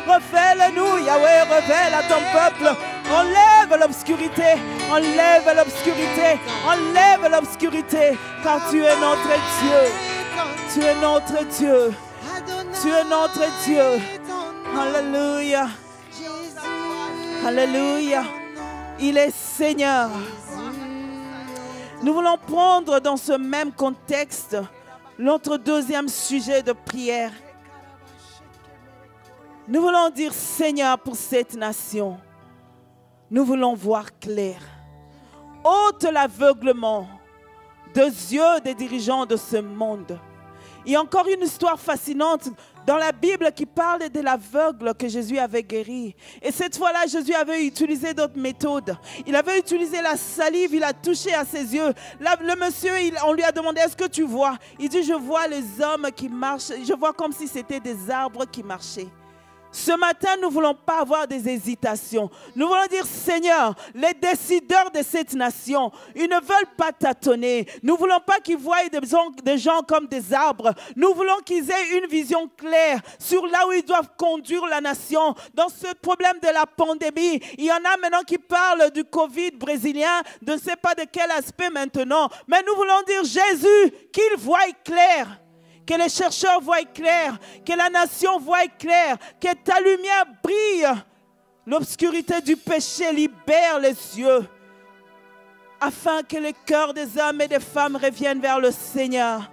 Révèle-nous, Yahweh. Révèle à ton peuple. Enlève l'obscurité, enlève l'obscurité, enlève l'obscurité, car tu es notre Dieu. Tu es notre Dieu. Tu es notre Dieu. Alléluia. Alléluia. Il est Seigneur. Nous voulons prendre dans ce même contexte notre deuxième sujet de prière. Nous voulons dire Seigneur pour cette nation. Nous voulons voir clair. Ôte l'aveuglement des yeux des dirigeants de ce monde. Il y a encore une histoire fascinante dans la Bible qui parle de l'aveugle que Jésus avait guéri. Et cette fois-là, Jésus avait utilisé d'autres méthodes. Il avait utilisé la salive, il a touché à ses yeux. Là, le monsieur, on lui a demandé, est-ce que tu vois? Il dit, je vois les hommes qui marchent. Je vois comme si c'était des arbres qui marchaient. Ce matin, nous ne voulons pas avoir des hésitations. Nous voulons dire, Seigneur, les décideurs de cette nation, ils ne veulent pas tâtonner. Nous ne voulons pas qu'ils voient des gens comme des arbres. Nous voulons qu'ils aient une vision claire sur là où ils doivent conduire la nation. Dans ce problème de la pandémie, il y en a maintenant qui parlent du Covid brésilien, je ne sais pas de quel aspect maintenant. Mais nous voulons dire, Jésus, qu'il voie clair. Que les chercheurs voient clair, que la nation voit clair, que ta lumière brille L'obscurité du péché libère les yeux afin que les cœurs des hommes et des femmes reviennent vers le Seigneur.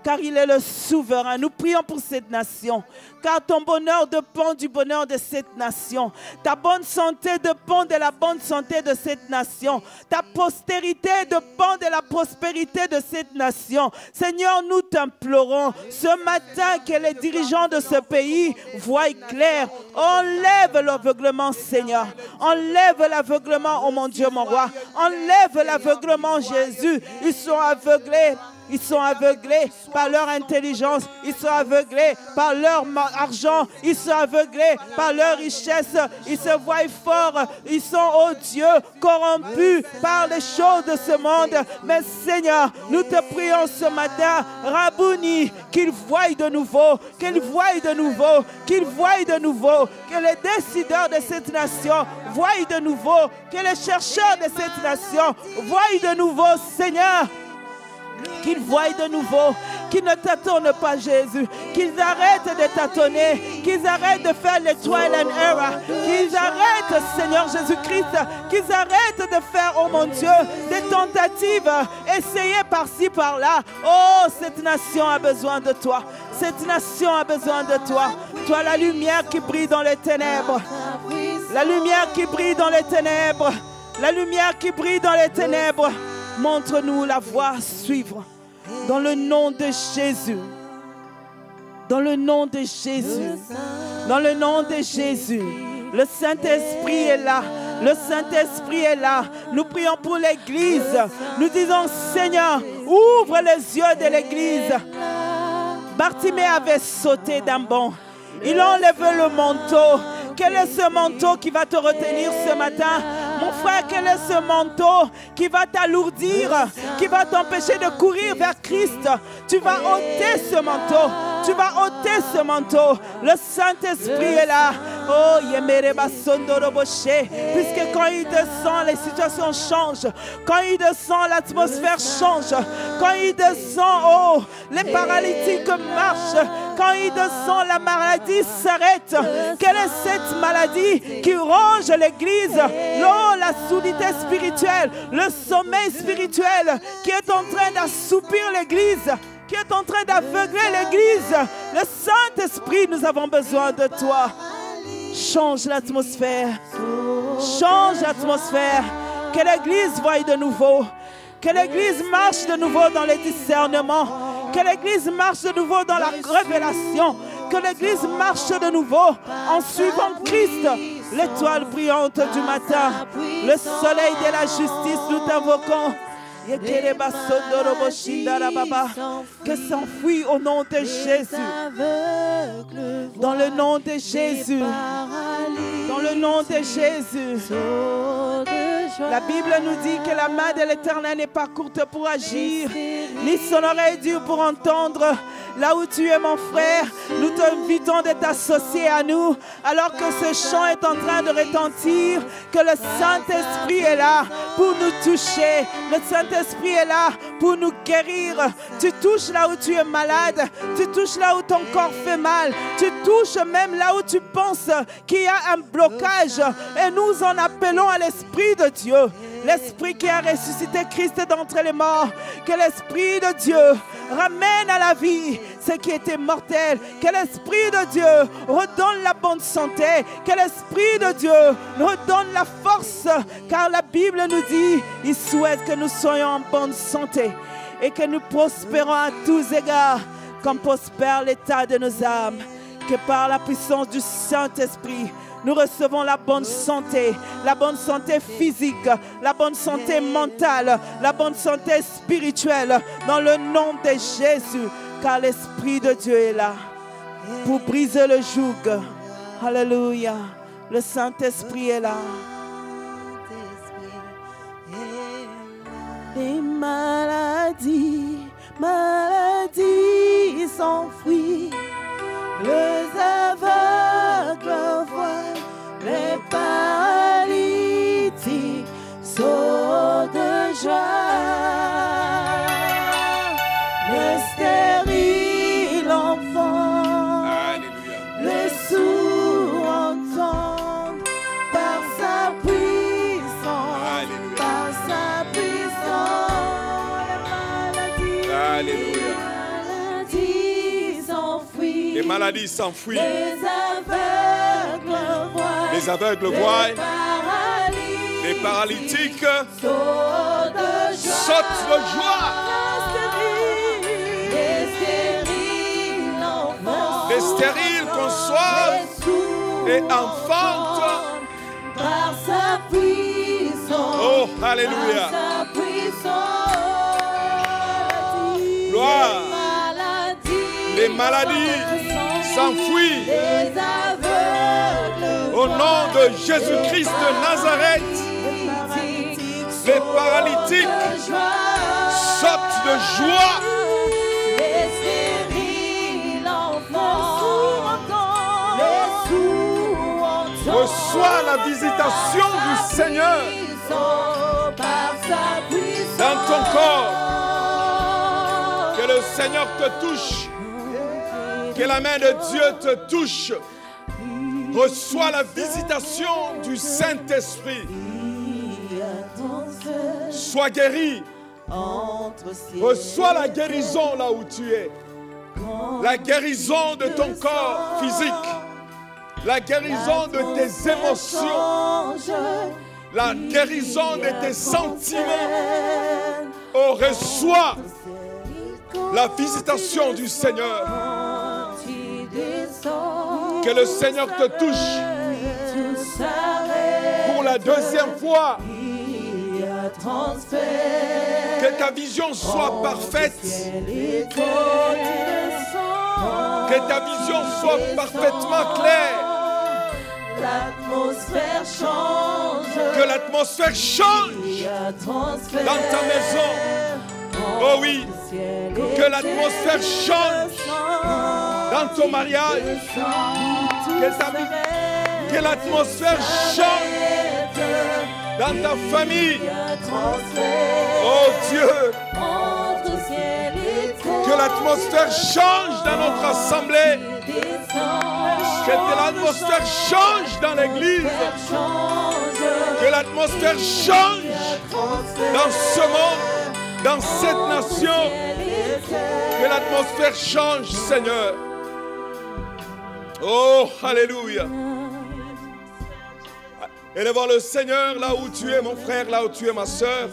Car il est le souverain. Nous prions pour cette nation. Car ton bonheur dépend du bonheur de cette nation. Ta bonne santé dépend de la bonne santé de cette nation. Ta postérité dépend de la prospérité de cette nation. Seigneur, nous t'implorons ce matin que les dirigeants de ce pays voient clair. Enlève l'aveuglement, Seigneur. Enlève l'aveuglement, oh mon Dieu, mon roi. Enlève l'aveuglement, Jésus. Ils sont aveuglés. Ils sont aveuglés par leur intelligence. Ils sont aveuglés par leur argent. Ils sont aveuglés par leur richesse. Ils se voient forts. Ils sont, oh Dieu, corrompus par les choses de ce monde. Mais Seigneur, nous te prions ce matin, Rabouni, qu'ils voient de nouveau, qu'ils voient de nouveau, qu'ils voient de nouveau, que les décideurs de cette nation voient de nouveau, que les chercheurs de cette nation voient de nouveau, Seigneur. Qu'ils voient de nouveau, qu'ils ne tâtonnent pas Jésus, qu'ils arrêtent de tâtonner, qu'ils arrêtent de faire les trial and error, qu'ils arrêtent, Seigneur Jésus-Christ, qu'ils arrêtent de faire, oh mon Dieu, des tentatives, essayer par-ci, par-là. Oh, cette nation a besoin de toi. Cette nation a besoin de toi. Toi, la lumière qui brille dans les ténèbres. La lumière qui brille dans les ténèbres. La lumière qui brille dans les ténèbres. Montre-nous la voie à suivre. Dans le nom de Jésus. Dans le nom de Jésus. Dans le nom de Jésus. Le Saint-Esprit est là. Le Saint-Esprit est là. Nous prions pour l'Église. Nous disons, Seigneur, ouvre les yeux de l'Église. Bartimée avait sauté d'un bond. Il a enlevé le manteau. Quel est ce manteau qui va te retenir ce matin? Mon frère, quel est ce manteau qui va t'alourdir, qui va t'empêcher de courir vers Christ? Tu vas ôter ce manteau. Tu vas ôter ce manteau. Le Saint-Esprit est là. Oh, puisque quand il descend, les situations changent. Quand il descend, l'atmosphère change. Quand il descend, oh, les paralytiques marchent. Quand il descend, la maladie s'arrête. Quelle est cette maladie qui ronge l'Église? Oh, la soudité spirituelle, le sommeil spirituel qui est en train d'assoupir l'Église, qui est en train d'aveugler l'Église. Le Saint-Esprit, nous avons besoin de toi. Change l'atmosphère. Change l'atmosphère. Que l'Église voie de nouveau. Que l'Église marche de nouveau dans les discernements. Que l'Église marche de nouveau dans la révélation. Que l'Église marche de nouveau en suivant Christ. L'étoile brillante du matin. Le soleil de la justice, nous t'invoquons. Que s'enfuit au nom de Jésus. Dans le nom de Jésus. Dans le nom de Jésus. La Bible nous dit que la main de l'Éternel n'est pas courte pour agir, ni son oreille dure pour entendre. Là où tu es, mon frère, nous t'invitons de t'associer à nous, alors que ce chant est en train de retentir, que le Saint-Esprit est là pour nous toucher. Le Saint-Esprit est là pour nous guérir. Tu touches là où tu es malade, tu touches là où ton corps fait mal, tu touches même là où tu penses qu'il y a un blocage. Et nous en appelons à l'Esprit de Dieu. L'Esprit qui a ressuscité Christ d'entre les morts. Que l'Esprit de Dieu ramène à la vie ce qui était mortel. Que l'Esprit de Dieu redonne la bonne santé. Que l'Esprit de Dieu redonne la force. Car la Bible nous dit, il souhaite que nous soyons en bonne santé et que nous prospérons à tous égards, comme prospère l'état de nos âmes. Que par la puissance du Saint-Esprit, nous recevons la bonne santé physique, la bonne santé mentale, la bonne santé spirituelle, dans le nom de Jésus, car l'Esprit de Dieu est là pour briser le joug. Alléluia. Le Saint-Esprit est là. Les maladies s'enfuient. Les aveugles voient, les paralytiques sautent de joie. Les stériles enfants, les sourds entendent Alléluia. Les maladies s'enfuient. Les aveugles voient. Les paralytiques sautent de joie. Les stériles conçoivent et enfantent. Par sa puissance. Oh, alléluia. Gloire. Les maladies s'enfuient. Au nom de Jésus-Christ de Nazareth, les paralytiques sautent de joie. Reçois la visitation du Seigneur dans ton corps. Que le Seigneur te touche. Que la main de Dieu te touche. Reçois la visitation du Saint-Esprit. Sois guéri. Reçois la guérison là où tu es. La guérison de ton corps physique. La guérison de tes émotions. La guérison de tes sentiments. Oh, reçois la visitation du Seigneur. Que le Seigneur te touche pour la deuxième fois. Que ta vision soit parfaite. Que ta vision soit parfaitement claire. L'atmosphère change. Que l'atmosphère change dans ta maison. Oh oui. Que l'atmosphère change dans ton mariage. Que l'atmosphère change dans ta famille. Oh Dieu. Que l'atmosphère change dans notre assemblée. Que l'atmosphère change dans l'église. Que l'atmosphère change dans ce monde, dans cette nation. Que l'atmosphère change, Seigneur. Oh, alléluia. Élève le Seigneur là où tu es, mon frère, là où tu es, ma soeur.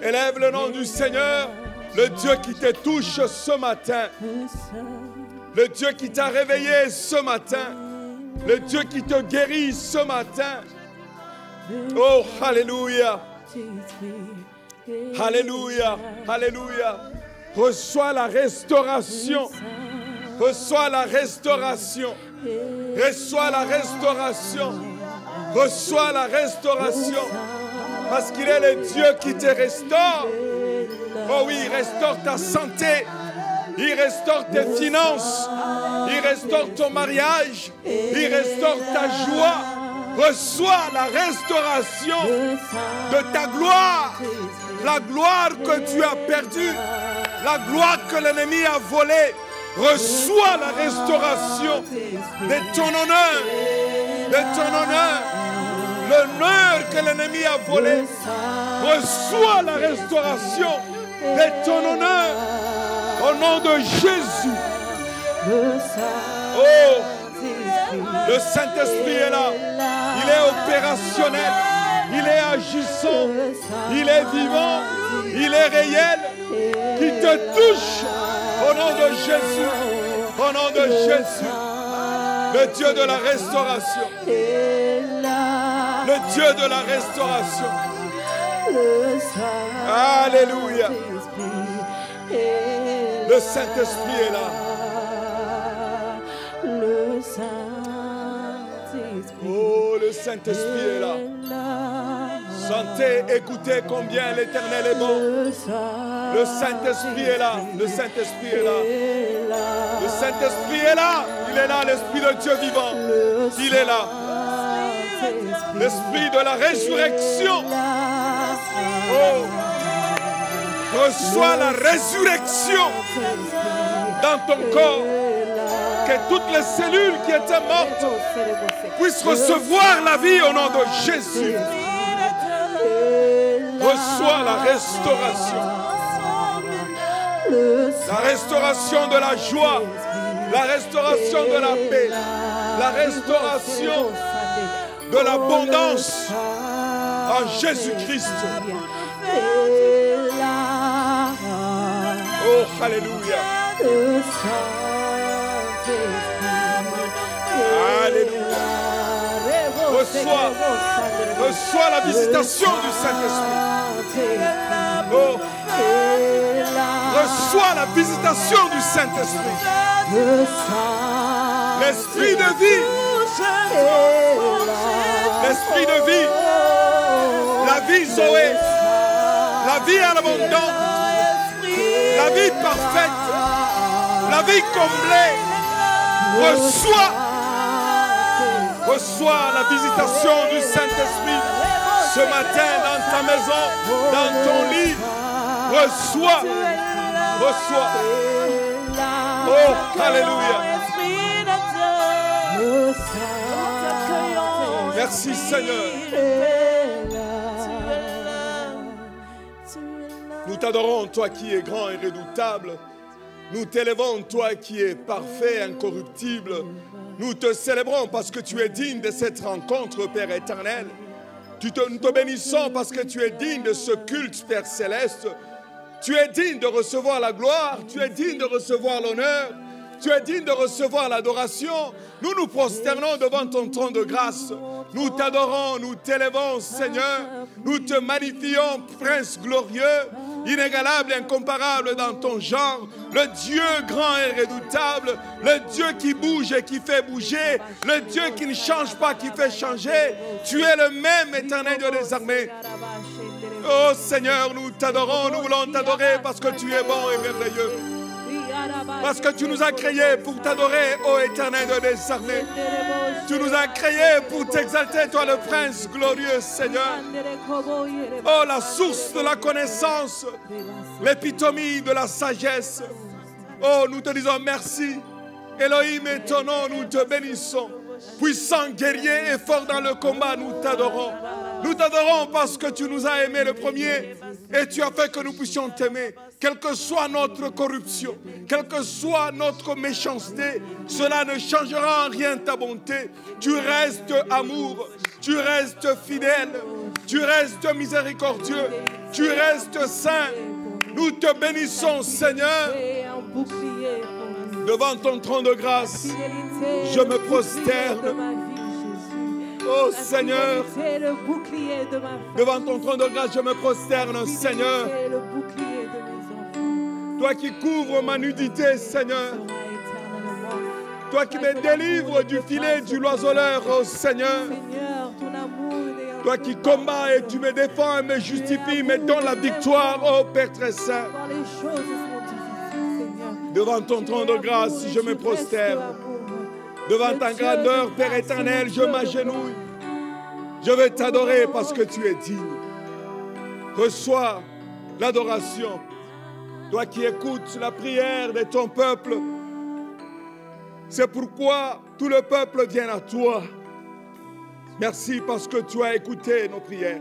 Élève le nom du Seigneur, le Dieu qui te touche ce matin. Le Dieu qui t'a réveillé ce matin. Le Dieu qui te guérit ce matin. Oh, alléluia. Alléluia. Alléluia. Reçois la restauration. Reçois la restauration. Reçois la restauration. Reçois la restauration. Parce qu'il est le Dieu qui te restaure. Oh oui, il restaure ta santé. Il restaure tes finances. Il restaure ton mariage. Il restaure ta joie. Reçois la restauration de ta gloire. La gloire que tu as perdue. La gloire que l'ennemi a volée. Reçois la restauration de ton honneur. De ton honneur. L'honneur que l'ennemi a volé. Reçois la restauration de ton honneur. Au nom de Jésus. Oh, le Saint-Esprit est là. Il est opérationnel. Il est agissant. Il est vivant. Il est réel. Qui te touche. Au nom de Jésus. Au nom de Jésus. Le Dieu de la restauration. Le Dieu de la restauration. Alléluia. Le Saint-Esprit est là. Oh, le Saint-Esprit est là. Sentez, écoutez combien l'Éternel est bon. Le Saint-Esprit est là. Le Saint-Esprit est là. Le Saint-Esprit est là. Il est là, l'Esprit de Dieu vivant. Il est là. L'Esprit de la résurrection. Oh. Reçois la résurrection dans ton corps. Que toutes les cellules qui étaient mortes puissent recevoir la vie au nom de Jésus. Reçois la restauration. La restauration de la joie, la restauration de la paix, la restauration de l'abondance en Jésus-Christ. Oh, alléluia. Alléluia. Reçois la visitation du Saint-Esprit. Oh. Reçois la visitation du Saint-Esprit. L'esprit de vie. L'esprit de vie. La vie Zoé. La vie en abondance. La vie parfaite. La vie comblée. Reçois la visitation du Saint-Esprit ce matin dans ta maison, dans ton lit. Reçois. Oh, alléluia. Merci Seigneur. Nous t'adorons, toi qui es grand et redoutable. Nous t'élèvons, toi qui es parfait, incorruptible. Nous te célébrons parce que tu es digne de cette rencontre, Père éternel. Nous te bénissons parce que tu es digne de ce culte, Père céleste. Tu es digne de recevoir la gloire, tu es digne de recevoir l'honneur, tu es digne de recevoir l'adoration. Nous nous prosternons devant ton trône de grâce. Nous t'adorons, nous t'élèvons, Seigneur. Nous te magnifions, Prince glorieux, inégalable et incomparable dans ton genre. Le Dieu grand et redoutable, le Dieu qui bouge et qui fait bouger, le Dieu qui ne change pas, qui fait changer. Tu es le même éternel Dieu des armées. Oh Seigneur, nous t'adorons, nous voulons t'adorer parce que tu es bon et merveilleux. Parce que tu nous as créés pour t'adorer, ô éternel Dieu des armées. Tu nous as créés pour t'exalter, toi le Prince glorieux, Seigneur. Oh, la source de la connaissance, l'épitomie de la sagesse. Oh, nous te disons merci. Elohim est ton nom, nous te bénissons. Puissant guerrier et fort dans le combat, nous t'adorons. Nous t'adorons parce que tu nous as aimés le premier et tu as fait que nous puissions t'aimer. Quelle que soit notre corruption, quelle que soit notre méchanceté, cela ne changera en rien ta bonté. Tu restes amour, tu restes fidèle, tu restes miséricordieux, tu restes saint. Nous te bénissons, Seigneur. Devant ton trône de grâce, je me prosterne. Oh Seigneur, devant ton trône de grâce, je me prosterne, Seigneur. Toi qui couvres ma nudité, Seigneur. Toi qui me délivres du filet du loiseleur, oh Seigneur. Toi qui combats et tu me défends et me justifies, me donnes la victoire, oh Père très saint. Devant ton trône de grâce, je me prosterne. Devant ta grandeur, Père éternel, je m'agenouille. Je vais t'adorer parce que tu es digne. Reçois l'adoration. Toi qui écoutes la prière de ton peuple. C'est pourquoi tout le peuple vient à toi. Merci parce que tu as écouté nos prières.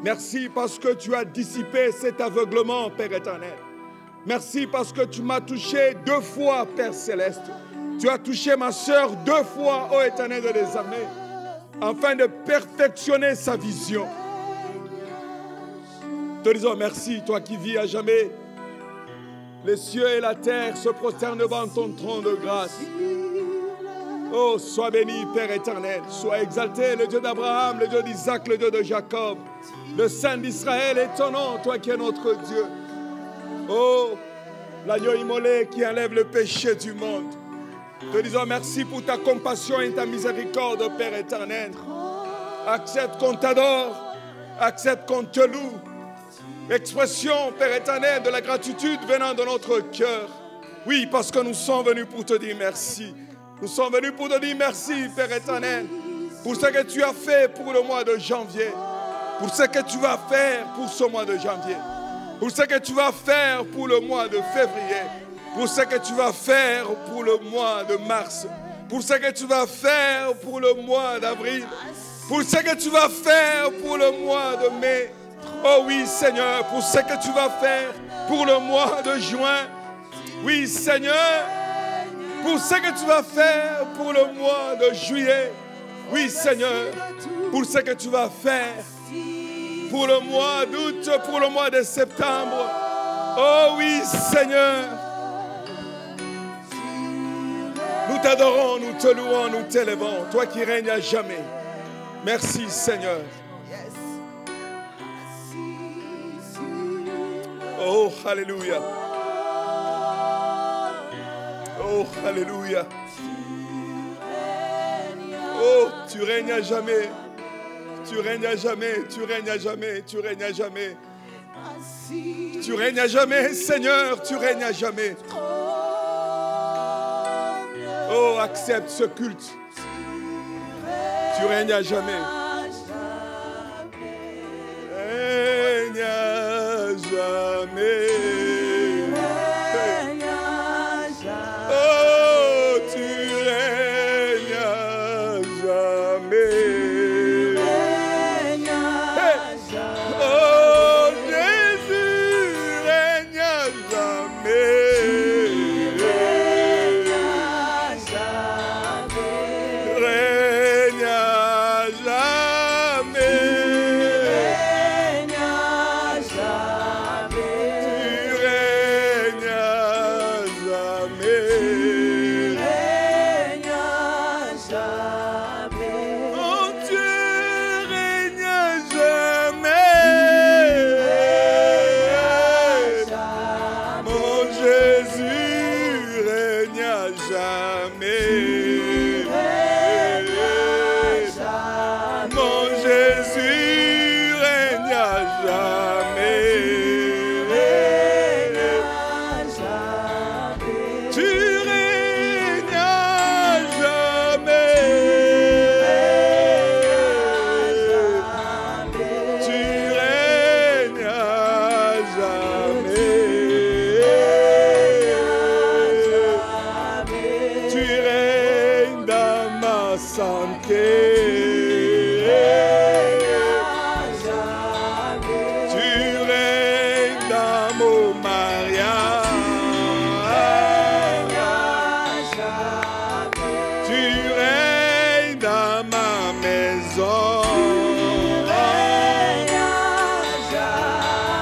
Merci parce que tu as dissipé cet aveuglement, Père éternel. Merci parce que tu m'as touché 2 fois, Père céleste. Tu as touché ma sœur 2 fois, ô éternel des armées, afin de perfectionner sa vision. Te disons merci, toi qui vis à jamais. Les cieux et la terre se prosternent devant ton trône de grâce. Oh, sois béni, Père éternel. Sois exalté, le Dieu d'Abraham, le Dieu d'Isaac, le Dieu de Jacob. Le Saint d'Israël est ton nom, toi qui es notre Dieu. Oh, l'agneau immolé qui enlève le péché du monde. Te disons merci pour ta compassion et ta miséricorde, Père éternel. Accepte qu'on t'adore, accepte qu'on te loue. Expression, Père éternel, de la gratitude venant de notre cœur. Oui, parce que nous sommes venus pour te dire merci. Nous sommes venus pour te dire merci, Père éternel, pour ce que tu as fait pour le mois de janvier, pour ce que tu vas faire pour ce mois de janvier, pour ce que tu vas faire pour le mois de février, pour ce que tu vas faire pour le mois de mars, pour ce que tu vas faire pour le mois d'avril, pour ce que tu vas faire pour le mois de mai. Oh oui, Seigneur, pour ce que tu vas faire pour le mois de juin, Oui, Seigneur, pour ce que tu vas faire pour le mois de juillet. Oui, Seigneur, pour ce que tu vas faire pour le mois d'août, pour le mois de septembre. Oh oui, Seigneur. Nous t'adorons, nous te louons, nous t'élevons. Toi qui règnes à jamais. Merci, Seigneur. Oh, alléluia. Oh, alléluia. Oh, tu règnes à jamais. Tu règnes à jamais, tu règnes à jamais, tu règnes à jamais. Tu règnes à jamais, Seigneur, tu règnes à jamais. Oh, accepte ce culte. Tu règnes à jamais. Règne à jamais. Oh, tu règnes à jamais. Oh, Jésus règne à jamais. Règne à jamais. Tu règnes à jamais. Oh, tu règnes à jamais. Mon Jésus règne à jamais. Mon Jésus règne à jamais. Tu règnes à jamais. Tu règnes à jamais. Tu règnes dans ma santé. Tu règnes dans mon mariage. Tu règnes dans ma maison.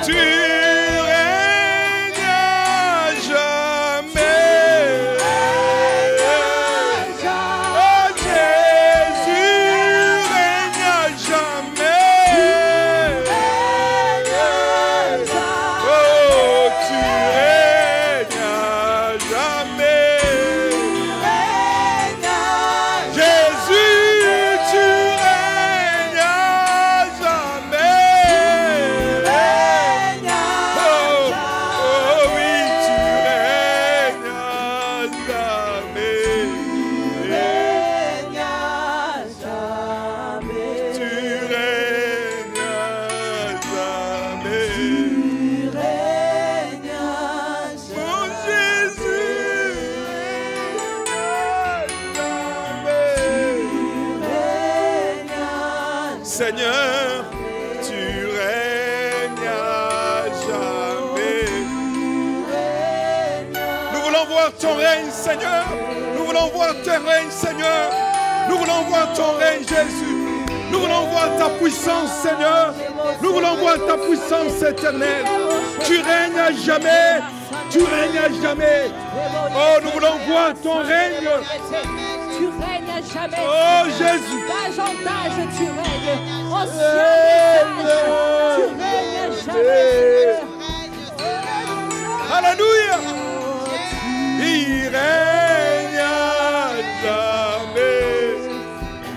Tu règnes à jamais. Oh, Jésus règne à jamais. Oh, tu règnes à jamais. Jésus, tu règnes à jamais. Oh, oh oui, tu règnes à jamais. Tu règnes à jamais. Mon Jésus règne à jamais. Seigneur, tu règnes à jamais. Nous voulons voir ton règne, Seigneur. Nous voulons voir ton règne, Seigneur. Nous voulons voir ton règne, Jésus. Nous voulons voir ta puissance, Seigneur. Nous voulons voir ta puissance éternelle. Tu règnes à jamais. Tu règnes à jamais. Oh, nous voulons voir ton règne. Tu règnes à jamais. Oh, Jésus. D'âge en âge, tu règnes. Ancien message, tu règnes à jamais. Alléluia. Il règne à jamais.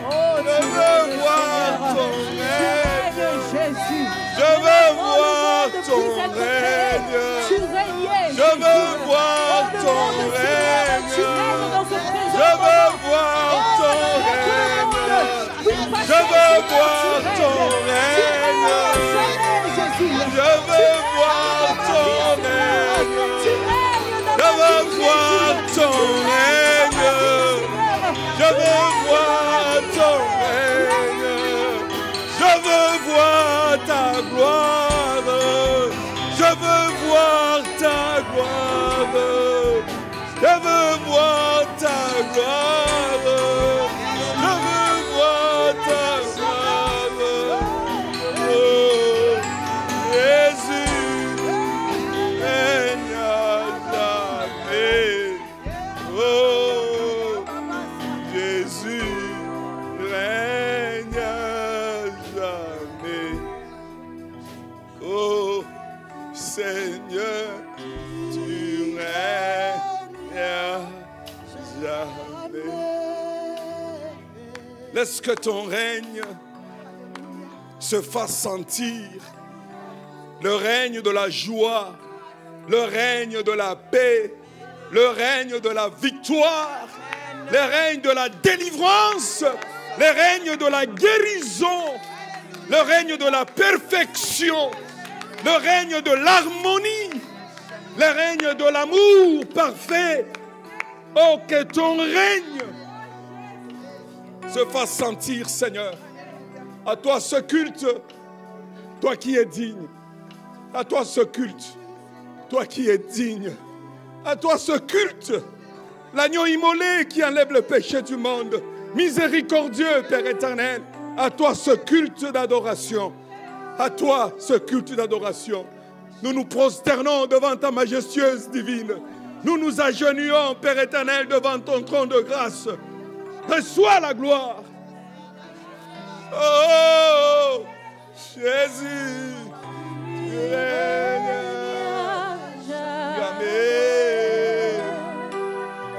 Oh, Je veux voir ton règne. Jésus. Je veux voir ton règne. Tu régnais. Je veux voir ton règne. Tu règnes dans ce présent. Je veux voir ton règne. Je veux voir ton règne. Je veux voir ton règne. Je veux voir ton règne. Je veux voir ton règne. Je veux voir ta gloire. Je veux voir ta gloire. Je veux voir ta gloire. Je veux voir ta gloire. Oh, Jésus, règne à jamais. Oh, Jésus, règne à jamais. Oh, Seigneur, tu règnes à jamais. Laisse que ton règne se fasse sentir. Le règne de la joie, le règne de la paix, le règne de la victoire, le règne de la délivrance, le règne de la guérison, le règne de la perfection, le règne de l'harmonie, le règne de l'amour parfait. Oh, que ton règne se fasse sentir, Seigneur. À toi ce culte, toi qui es digne. À toi ce culte, toi qui es digne. À toi ce culte, l'agneau immolé qui enlève le péché du monde. Miséricordieux, Père éternel. À toi ce culte d'adoration. À toi ce culte d'adoration. Nous nous prosternons devant ta majestueuse divine. Nous nous agenouillons, Père éternel, devant ton trône de grâce. Reçois la gloire. Oh, Jésus, tu règnes jamais.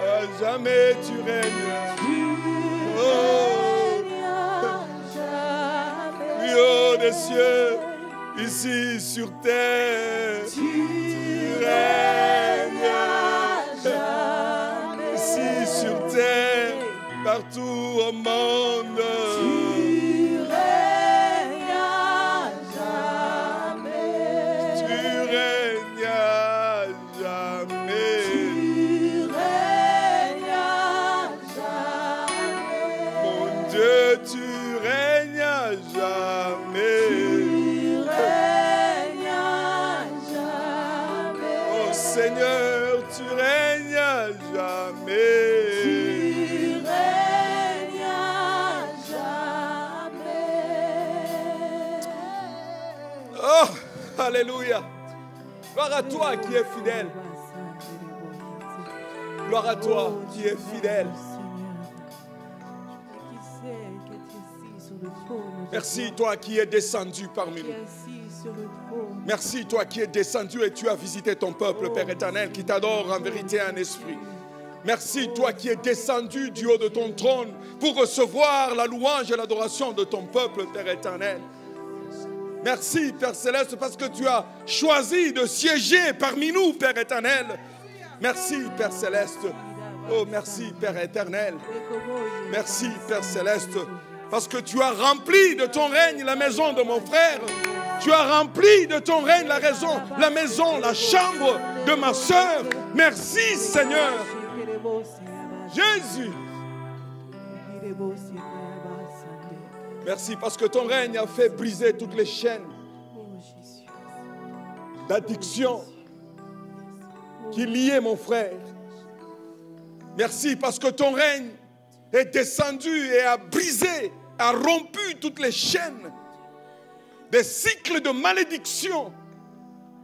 À jamais tu règnes. Oh, plus haut des cieux, ici sur terre, tu règnes. Ici sur terre, partout au monde. Tu règnes à jamais. Tu règnes à jamais. Tu règnes à jamais. Mon Dieu, tu règnes à jamais. Tu règnes à jamais. Oh Seigneur, tu règnes à jamais. Oh, alléluia. Gloire à toi qui es fidèle. Gloire à toi qui es fidèle. Merci toi qui es descendu parmi nous. Merci toi qui es descendu et tu as visité ton peuple, Père éternel, qui t'adore en vérité et en esprit. Merci toi qui es descendu du haut de ton trône pour recevoir la louange et l'adoration de ton peuple, Père éternel. Merci, Père Céleste, parce que tu as choisi de siéger parmi nous, Père éternel. Merci, Père Céleste. Oh, merci, Père éternel. Merci, Père Céleste, parce que tu as rempli de ton règne la maison de mon frère. Tu as rempli de ton règne la maison, la chambre de ma soeur. Merci, Seigneur. Jésus. Merci parce que ton règne a fait briser toutes les chaînes d'addiction qui liaient mon frère. Merci parce que ton règne est descendu et a brisé, a rompu toutes les chaînes des cycles de malédiction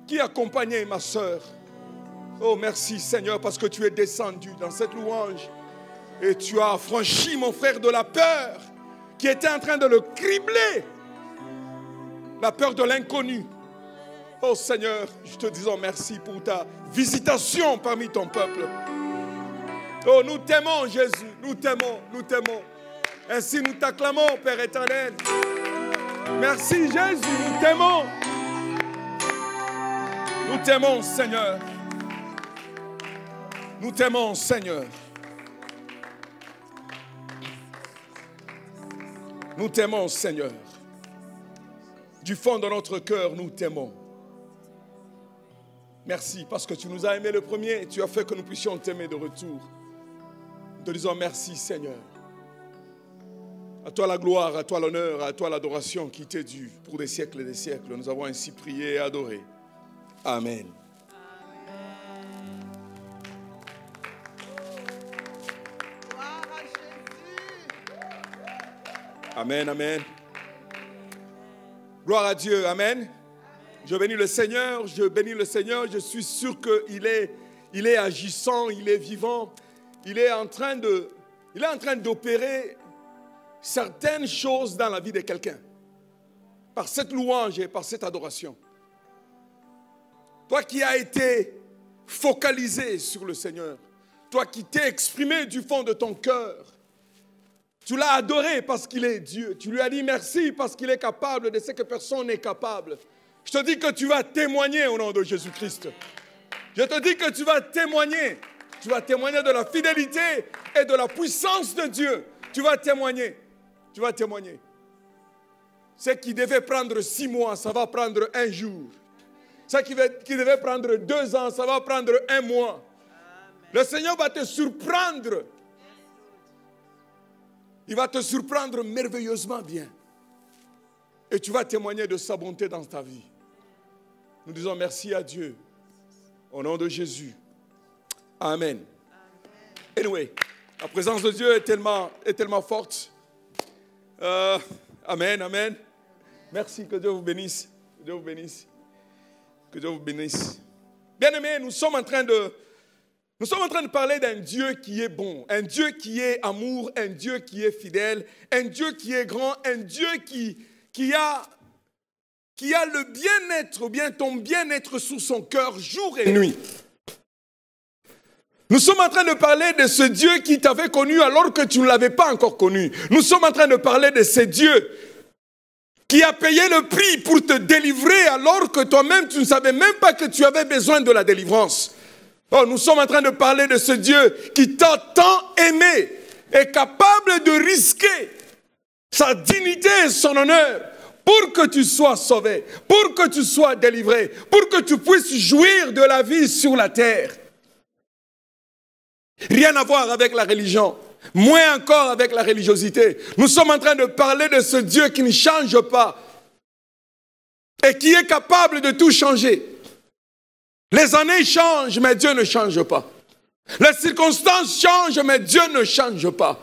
qui accompagnaient ma soeur. Oh merci Seigneur parce que tu es descendu dans cette louange et tu as affranchi mon frère de la peur qui était en train de le cribler, la peur de l'inconnu. Oh Seigneur, je te dis merci pour ta visitation parmi ton peuple. Oh, nous t'aimons Jésus, nous t'aimons, nous t'aimons. Ainsi nous t'acclamons, Père éternel. Merci Jésus, nous t'aimons. Nous t'aimons Seigneur. Nous t'aimons Seigneur. Nous t'aimons Seigneur. Du fond de notre cœur, nous t'aimons. Merci parce que tu nous as aimés le premier et tu as fait que nous puissions t'aimer de retour. Nous te disons merci Seigneur. À toi la gloire, à toi l'honneur, à toi l'adoration qui t'est due pour des siècles et des siècles. Nous avons ainsi prié et adoré. Amen. Amen, amen. Gloire à Dieu, amen. Je bénis le Seigneur, je suis sûr qu'il est agissant, il est vivant, il est en train d'opérer certaines choses dans la vie de quelqu'un. Par cette louange et par cette adoration. Toi qui as été focalisé sur le Seigneur, toi qui t'es exprimé du fond de ton cœur, tu l'as adoré parce qu'il est Dieu. Tu lui as dit merci parce qu'il est capable de ce que personne n'est capable. Je te dis que tu vas témoigner au nom de Jésus-Christ. Je te dis que tu vas témoigner. Tu vas témoigner de la fidélité et de la puissance de Dieu. Tu vas témoigner. Tu vas témoigner. Ce qui devait prendre 6 mois, ça va prendre 1 jour. Ce qui devait prendre 2 ans, ça va prendre 1 mois. Le Seigneur va te surprendre. Il va te surprendre merveilleusement bien. Et tu vas témoigner de sa bonté dans ta vie. Nous disons merci à Dieu. Au nom de Jésus. Amen. Anyway, la présence de Dieu est tellement forte. Amen, amen. Merci, que Dieu vous bénisse. Que Dieu vous bénisse. Que Dieu vous bénisse. Bien-aimés, nous sommes en train de parler d'un Dieu qui est bon, un Dieu qui est amour, un Dieu qui est fidèle, un Dieu qui est grand, un Dieu qui a le bien-être, ou bien ton bien-être sous son cœur, jour et nuit. Nous sommes en train de parler de ce Dieu qui t'avait connu alors que tu ne l'avais pas encore connu. Nous sommes en train de parler de ce Dieu qui a payé le prix pour te délivrer alors que toi-même tu ne savais même pas que tu avais besoin de la délivrance. Oh, nous sommes en train de parler de ce Dieu qui t'a tant aimé, est capable de risquer sa dignité et son honneur pour que tu sois sauvé, pour que tu sois délivré, pour que tu puisses jouir de la vie sur la terre. Rien à voir avec la religion, moins encore avec la religiosité. Nous sommes en train de parler de ce Dieu qui ne change pas et qui est capable de tout changer. Les années changent, mais Dieu ne change pas. Les circonstances changent, mais Dieu ne change pas.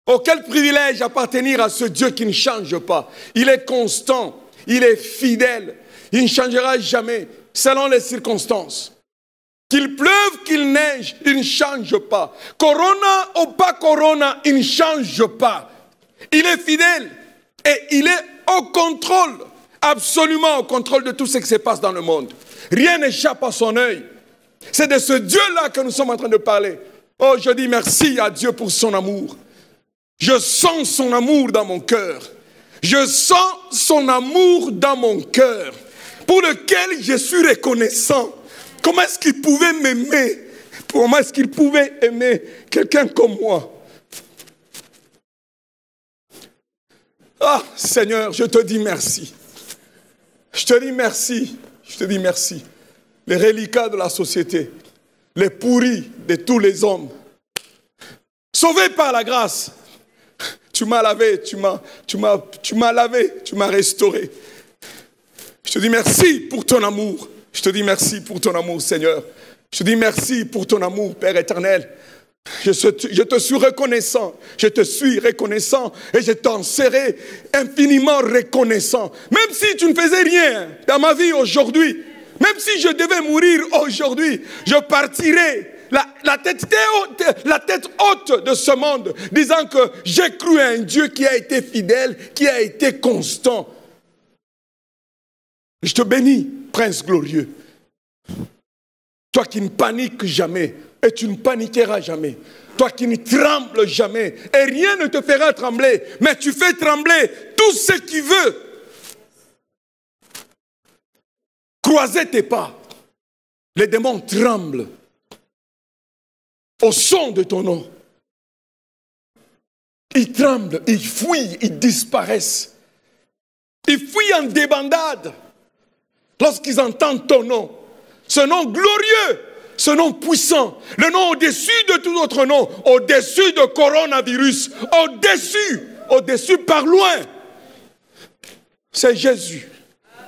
Oh, quel privilège appartenir à ce Dieu qui ne change pas. Il est constant, il est fidèle, il ne changera jamais selon les circonstances. Qu'il pleuve, qu'il neige, il ne change pas. Corona ou pas corona, il ne change pas. Il est fidèle et il est au contrôle, absolument au contrôle de tout ce qui se passe dans le monde. Rien n'échappe à son œil. C'est de ce Dieu-là que nous sommes en train de parler. Oh, je dis merci à Dieu pour son amour. Je sens son amour dans mon cœur. Je sens son amour dans mon cœur, pour lequel je suis reconnaissant. Comment est-ce qu'il pouvait m'aimer? Comment est-ce qu'il pouvait aimer quelqu'un comme moi? Ah, Seigneur, je te dis merci. Je te dis merci. Je te dis merci. Les reliquats de la société, les pourris de tous les hommes, sauvés par la grâce. Tu m'as lavé, tu m'as lavé, tu m'as restauré. Je te dis merci pour ton amour. Je te dis merci pour ton amour, Seigneur. Je te dis merci pour ton amour, Père éternel. Je te suis reconnaissant. Je te suis reconnaissant et je t'en serai infiniment reconnaissant. Même si tu ne faisais rien dans ma vie aujourd'hui, même si je devais mourir aujourd'hui, je partirai la tête haute de ce monde, disant que j'ai cru à un Dieu qui a été fidèle, qui a été constant. Je te bénis, Prince glorieux. Toi qui ne paniques jamais, et tu ne paniqueras jamais. Toi qui ne trembles jamais, et rien ne te fera trembler, mais tu fais trembler tout ce qui veut. Croisez tes pas. Les démons tremblent au son de ton nom. Ils tremblent, ils fuient, ils disparaissent. Ils fuient en débandade lorsqu'ils entendent ton nom. Ce nom glorieux, ce nom puissant, le nom au-dessus de tout autre nom, au-dessus de coronavirus, au-dessus par loin. C'est Jésus.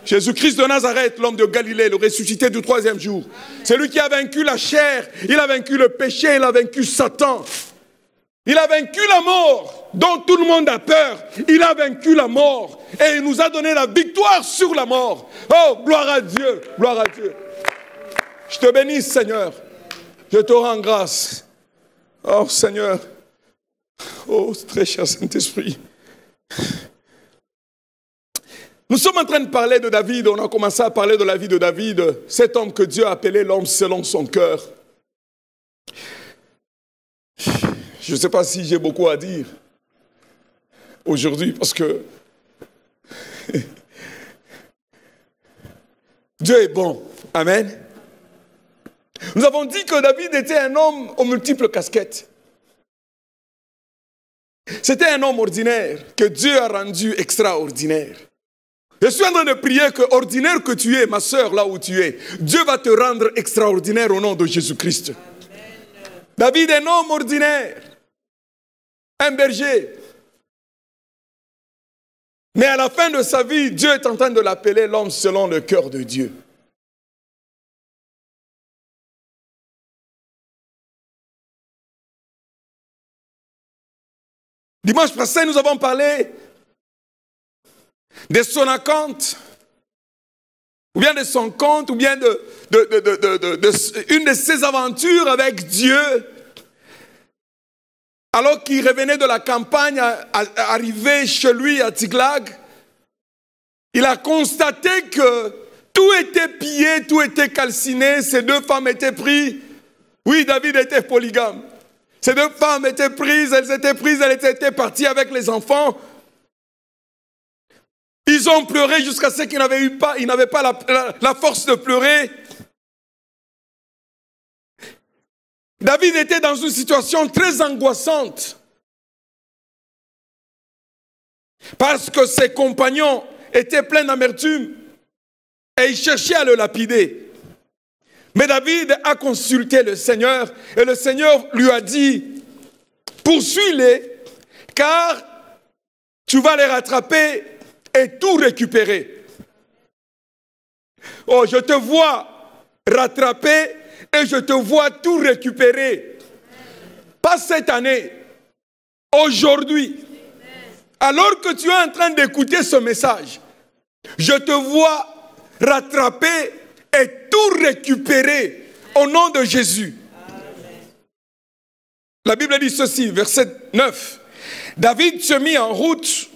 Jésus-Christ de Nazareth, l'homme de Galilée, le ressuscité du 3e jour. C'est lui qui a vaincu la chair, il a vaincu le péché, il a vaincu Satan. Il a vaincu la mort, dont tout le monde a peur. Il a vaincu la mort et il nous a donné la victoire sur la mort. Oh, gloire à Dieu, gloire à Dieu. Je te bénis, Seigneur. Je te rends grâce. Oh, Seigneur. Oh, très cher Saint-Esprit. Nous sommes en train de parler de David. On a commencé à parler de la vie de David, cet homme que Dieu a appelé l'homme selon son cœur. Je ne sais pas si j'ai beaucoup à dire aujourd'hui parce que Dieu est bon. Amen. Nous avons dit que David était un homme aux multiples casquettes. C'était un homme ordinaire que Dieu a rendu extraordinaire. Je suis en train de prier que, ordinaire que tu es, ma sœur, là où tu es, Dieu va te rendre extraordinaire au nom de Jésus-Christ. David est un homme ordinaire, un berger. Mais à la fin de sa vie, Dieu est en train de l'appeler l'homme selon le cœur de Dieu. Dimanche passé, nous avons parlé de son acompte, ou bien de son compte, ou bien une de ses aventures avec Dieu, alors qu'il revenait de la campagne, arrivé chez lui à Tziklag. Il a constaté que tout était pillé, tout était calciné, ses deux femmes étaient prises. Oui, David était polygame. Ces deux femmes étaient prises, elles étaient parties avec les enfants. Ils ont pleuré jusqu'à ce qu'ils n'avaient pas la force de pleurer. David était dans une situation très angoissante. Parce que ses compagnons étaient pleins d'amertume et ils cherchaient à le lapider. Mais David a consulté le Seigneur et le Seigneur lui a dit, poursuis-les car tu vas les rattraper et tout récupérer. Oh, je te vois rattraper et je te vois tout récupérer. Pas cette année, aujourd'hui. Alors que tu es en train d'écouter ce message, je te vois rattraper et tout récupérer au nom de Jésus. La Bible dit ceci, verset 9. David se mit en route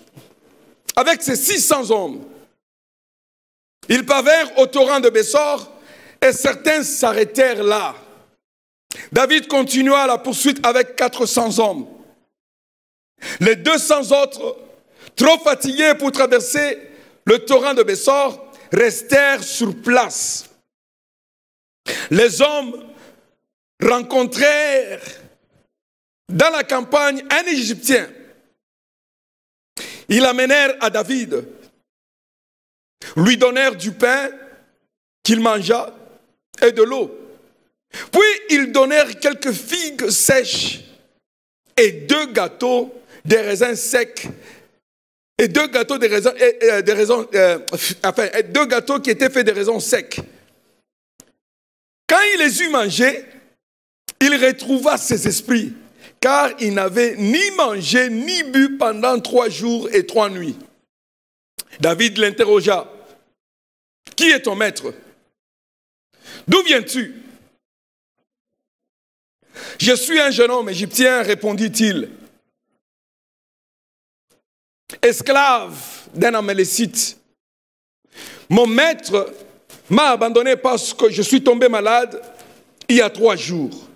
avec ses 600 hommes. Ils parvinrent au torrent de Bessor et certains s'arrêtèrent là. David continua la poursuite avec 400 hommes. Les 200 autres, trop fatigués pour traverser le torrent de Bessor, restèrent sur place. Les hommes rencontrèrent dans la campagne un Égyptien. Ils l'amenèrent à David, lui donnèrent du pain qu'il mangea et de l'eau. Puis ils donnèrent quelques figues sèches et 2 gâteaux de raisins secs et 2 gâteaux de raisins, 2 gâteaux qui étaient faits de raisins secs. Quand il les eut mangés, il retrouva ses esprits, car il n'avait ni mangé ni bu pendant 3 jours et 3 nuits. David l'interrogea. Qui est ton maître? D'où viens-tu? Je suis un jeune homme égyptien, répondit-il. Esclave d'un Amalécite. Mon maître m'a abandonné parce que je suis tombé malade il y a 3 jours.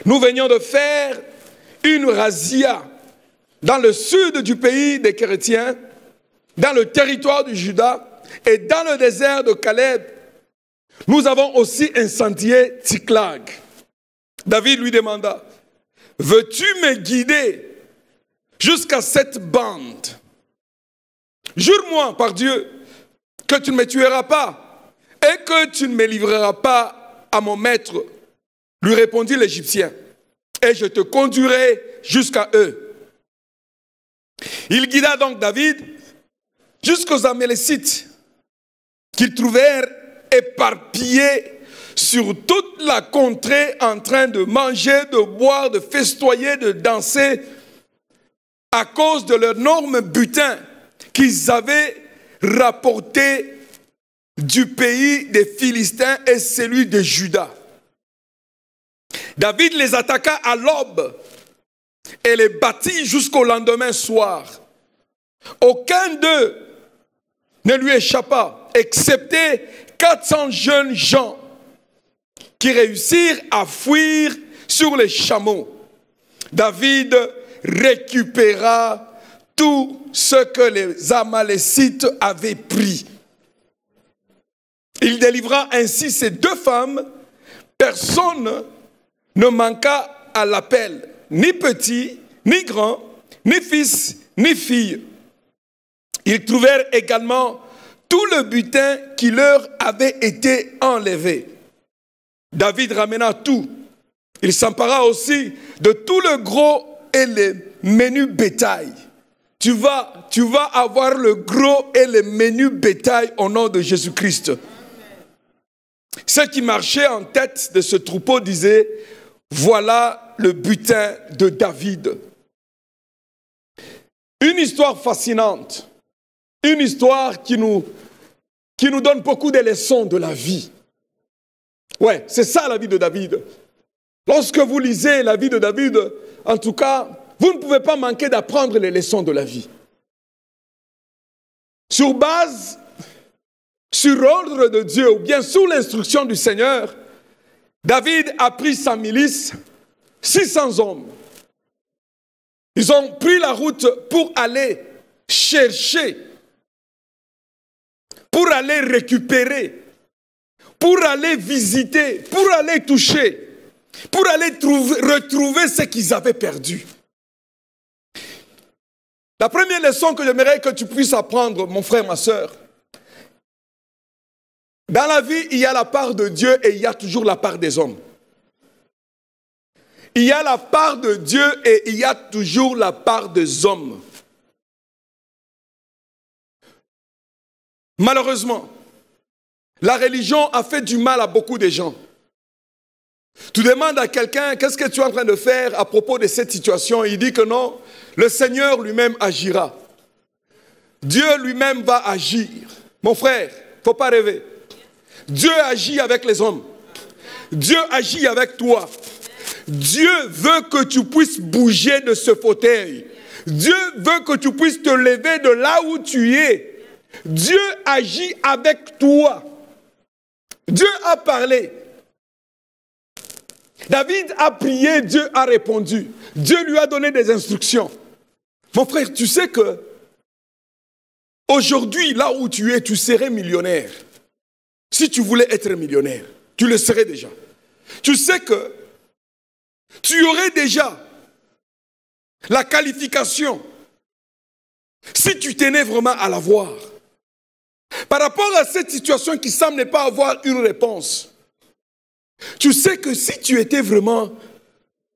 Nous venions de faire une razzia dans le sud du pays des chrétiens, dans le territoire du Juda et dans le désert de Caleb. Nous avons aussi incendié Tziklag. David lui demanda, veux-tu me guider jusqu'à cette bande? Jure-moi par Dieu que tu ne me tueras pas et que tu ne me livreras pas à mon maître, lui répondit l'Égyptien, et je te conduirai jusqu'à eux. Il guida donc David jusqu'aux Amalécites qu'ils trouvèrent éparpillés sur toute la contrée en train de manger, de boire, de festoyer, de danser à cause de l'énorme butin qu'ils avaient rapporté du pays des Philistins et celui de Juda. David les attaqua à l'aube et les battit jusqu'au lendemain soir. Aucun d'eux ne lui échappa, excepté 400 jeunes gens qui réussirent à fuir sur les chameaux. David récupéra tout ce que les Amalécites avaient pris. Il délivra ainsi ces 2 femmes. Personne ne manqua à l'appel, ni petit, ni grand, ni fils, ni fille. Ils trouvèrent également tout le butin qui leur avait été enlevé. David ramena tout. Il s'empara aussi de tout le gros et le menu bétail. Tu vas avoir le gros et le menu bétail au nom de Jésus-Christ. Ceux qui marchaient en tête de ce troupeau disaient, voilà le butin de David. Une histoire fascinante. Une histoire qui nous donne beaucoup de leçons de la vie. Ouais, c'est ça la vie de David. Lorsque vous lisez la vie de David, en tout cas, vous ne pouvez pas manquer d'apprendre les leçons de la vie. Sur ordre de Dieu, ou bien sous l'instruction du Seigneur, David a pris sa milice, 600 hommes. Ils ont pris la route pour aller chercher, pour aller récupérer, pour aller visiter, pour aller toucher, pour aller retrouver ce qu'ils avaient perdu. La première leçon que j'aimerais que tu puisses apprendre, mon frère, ma soeur, dans la vie, il y a la part de Dieu et il y a toujours la part des hommes. Il y a la part de Dieu et il y a toujours la part des hommes. Malheureusement, la religion a fait du mal à beaucoup de gens. Tu demandes à quelqu'un, qu'est-ce que tu es en train de faire à propos de cette situation? Il dit que non, le Seigneur lui-même agira. Dieu lui-même va agir. Mon frère, il ne faut pas rêver. Dieu agit avec les hommes. Dieu agit avec toi. Dieu veut que tu puisses bouger de ce fauteuil. Dieu veut que tu puisses te lever de là où tu es. Dieu agit avec toi. Dieu a parlé. David a prié, Dieu a répondu. Dieu lui a donné des instructions. Mon frère, tu sais que aujourd'hui, là où tu es, tu serais millionnaire. Si tu voulais être millionnaire, tu le serais déjà. Tu sais que tu aurais déjà la qualification si tu tenais vraiment à l'avoir. Par rapport à cette situation qui semble ne pas avoir une réponse, tu sais que si tu étais vraiment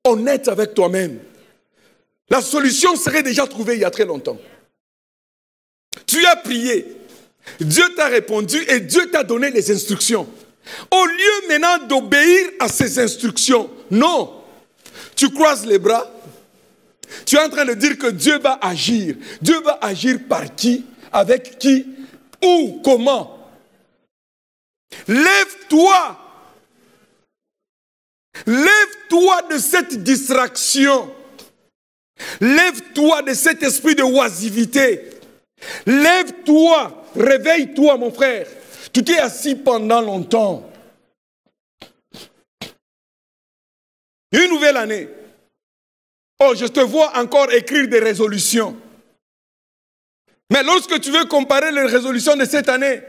honnête avec toi-même, la solution serait déjà trouvée il y a très longtemps. Tu as prié, Dieu t'a répondu et Dieu t'a donné les instructions. Au lieu maintenant d'obéir à ces instructions, non, tu croises les bras, tu es en train de dire que Dieu va agir. Dieu va agir par qui, avec qui, où, comment. Lève-toi. Lève-toi de cette distraction. Lève-toi de cet esprit de oisivité. Lève-toi, réveille-toi mon frère. Tu t'es assis pendant longtemps. Une nouvelle année. Oh, je te vois encore écrire des résolutions. Mais lorsque tu veux comparer les résolutions de cette année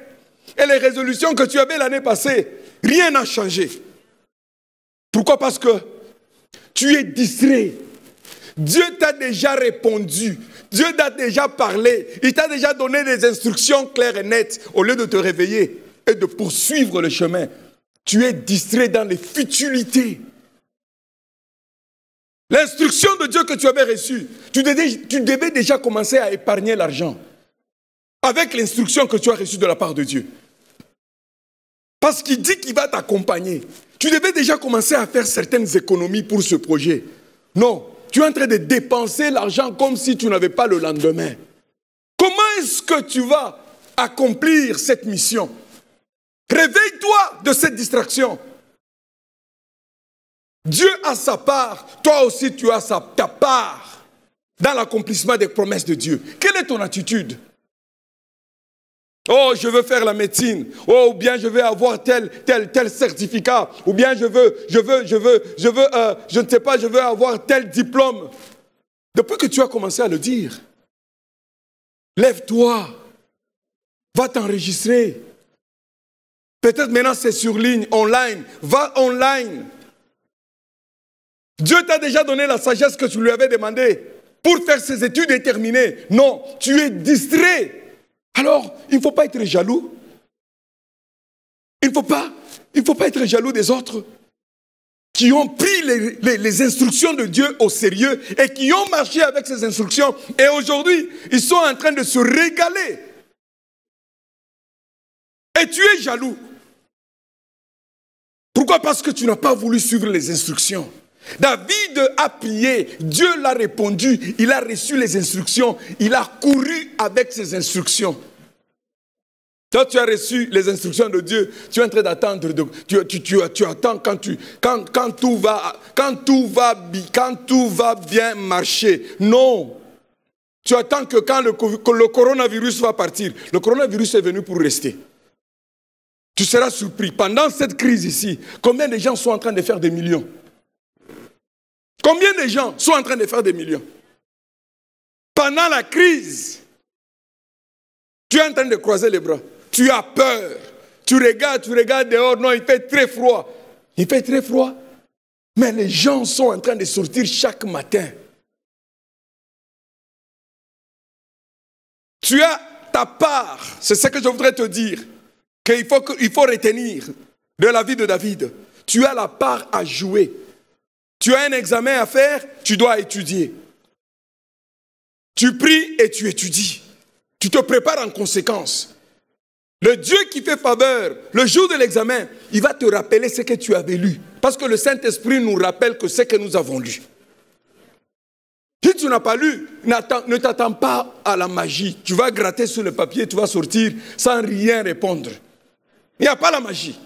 et les résolutions que tu avais l'année passée, rien n'a changé. Pourquoi? Parce que tu es distrait. Dieu t'a déjà répondu. Dieu t'a déjà parlé. Il t'a déjà donné des instructions claires et nettes. Au lieu de te réveiller et de poursuivre le chemin, tu es distrait dans les futilités. L'instruction de Dieu que tu avais reçue, tu devais déjà commencer à épargner l'argent avec l'instruction que tu as reçue de la part de Dieu. Parce qu'il dit qu'il va t'accompagner. Tu devais déjà commencer à faire certaines économies pour ce projet. Non, tu es en train de dépenser l'argent comme si tu n'avais pas le lendemain. Comment est-ce que tu vas accomplir cette mission? Réveille-toi de cette distraction. Dieu a sa part, toi aussi tu as ta part dans l'accomplissement des promesses de Dieu. Quelle est ton attitude? Oh, je veux faire la médecine. Oh, ou bien je veux avoir tel certificat. Ou bien je ne sais pas, je veux avoir tel diplôme. Depuis que tu as commencé à le dire, lève-toi, va t'enregistrer. Peut-être maintenant c'est sur ligne, online. Va online. Dieu t'a déjà donné la sagesse que tu lui avais demandé pour faire ses études et terminer. Non, tu es distrait. Alors, il ne faut pas être jaloux. Il ne faut pas être jaloux des autres qui ont pris les instructions de Dieu au sérieux et qui ont marché avec ces instructions. Et aujourd'hui, ils sont en train de se régaler. Et tu es jaloux. Pourquoi? Parce que tu n'as pas voulu suivre les instructions. David a prié, Dieu l'a répondu, il a reçu les instructions, il a couru avec ces instructions. Toi, tu as reçu les instructions de Dieu, tu es en train d'attendre, tu attends quand tout va bien marcher. Non, tu attends que quand le coronavirus va partir, le coronavirus est venu pour rester. Tu seras surpris. Pendant cette crise ici, combien de gens sont en train de faire des millions? Combien de gens sont en train de faire des millions? Pendant la crise, tu es en train de croiser les bras. Tu as peur. Tu regardes dehors. Non, il fait très froid. Il fait très froid. Mais les gens sont en train de sortir chaque matin. Tu as ta part. C'est ce que je voudrais te dire. Qu'il faut retenir de la vie de David. Tu as la part à jouer. Tu as un examen à faire, tu dois étudier. Tu pries et tu étudies. Tu te prépares en conséquence. Le Dieu qui fait faveur, le jour de l'examen, il va te rappeler ce que tu avais lu. Parce que le Saint-Esprit nous rappelle que ce que nous avons lu. Si tu n'as pas lu, ne t'attends pas à la magie. Tu vas gratter sur le papier, tu vas sortir sans rien répondre. Il n'y a pas la magie.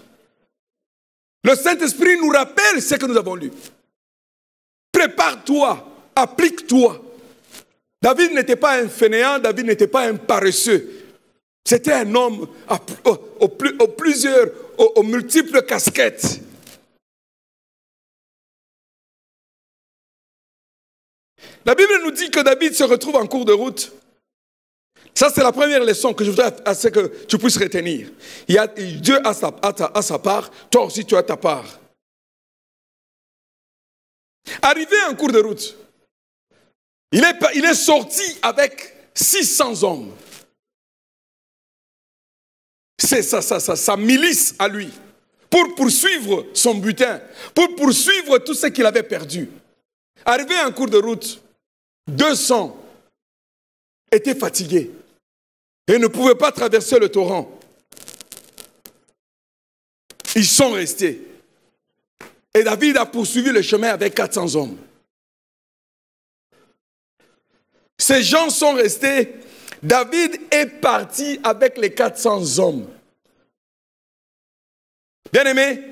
Le Saint-Esprit nous rappelle ce que nous avons lu. Prépare-toi, applique-toi. David n'était pas un fainéant, David n'était pas un paresseux. C'était un homme aux multiples casquettes. La Bible nous dit que David se retrouve en cours de route. Ça, c'est la première leçon que je voudrais à ce que tu puisses retenir. Dieu a sa part, toi aussi tu as ta part. Arrivé en cours de route, il est sorti avec 600 hommes. C'est sa milice à lui, pour poursuivre son butin, pour poursuivre tout ce qu'il avait perdu. Arrivé en cours de route, 200 étaient fatigués et ne pouvaient pas traverser le torrent. Ils sont restés. Et David a poursuivi le chemin avec 400 hommes. Ces gens sont restés. David est parti avec les 400 hommes. Bien-aimé,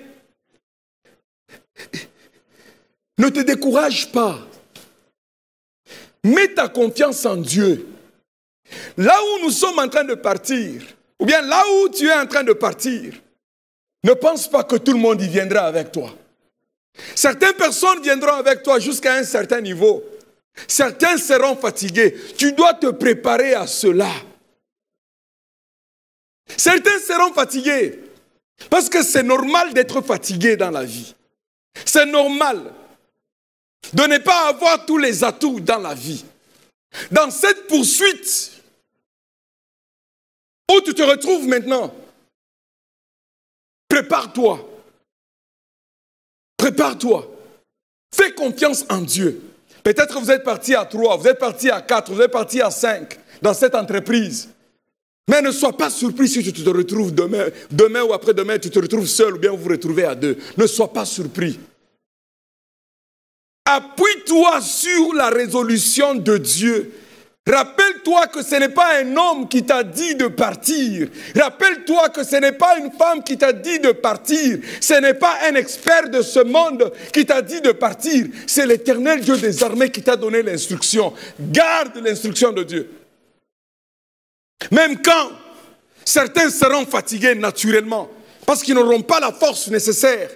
ne te décourage pas. Mets ta confiance en Dieu. Là où nous sommes en train de partir, ou bien là où tu es en train de partir, ne pense pas que tout le monde y viendra avec toi. Certaines personnes viendront avec toi jusqu'à un certain niveau. Certains seront fatigués. Tu dois te préparer à cela. Certains seront fatigués. Parce que c'est normal d'être fatigué dans la vie. C'est normal de ne pas avoir tous les atouts dans la vie. Dans cette poursuite où tu te retrouves maintenant, prépare-toi. Prépare-toi. Fais confiance en Dieu. Peut-être que vous êtes parti à 3, vous êtes parti à 4, vous êtes parti à 5 dans cette entreprise. Mais ne sois pas surpris si tu te retrouves demain ou après-demain, tu te retrouves seul ou bien vous vous retrouvez à deux. Ne sois pas surpris. Appuie-toi sur la résolution de Dieu. Rappelle-toi que ce n'est pas un homme qui t'a dit de partir. Rappelle-toi que ce n'est pas une femme qui t'a dit de partir. Ce n'est pas un expert de ce monde qui t'a dit de partir. C'est l'Éternel Dieu des armées qui t'a donné l'instruction. Garde l'instruction de Dieu. Même quand certains seront fatigués naturellement, parce qu'ils n'auront pas la force nécessaire,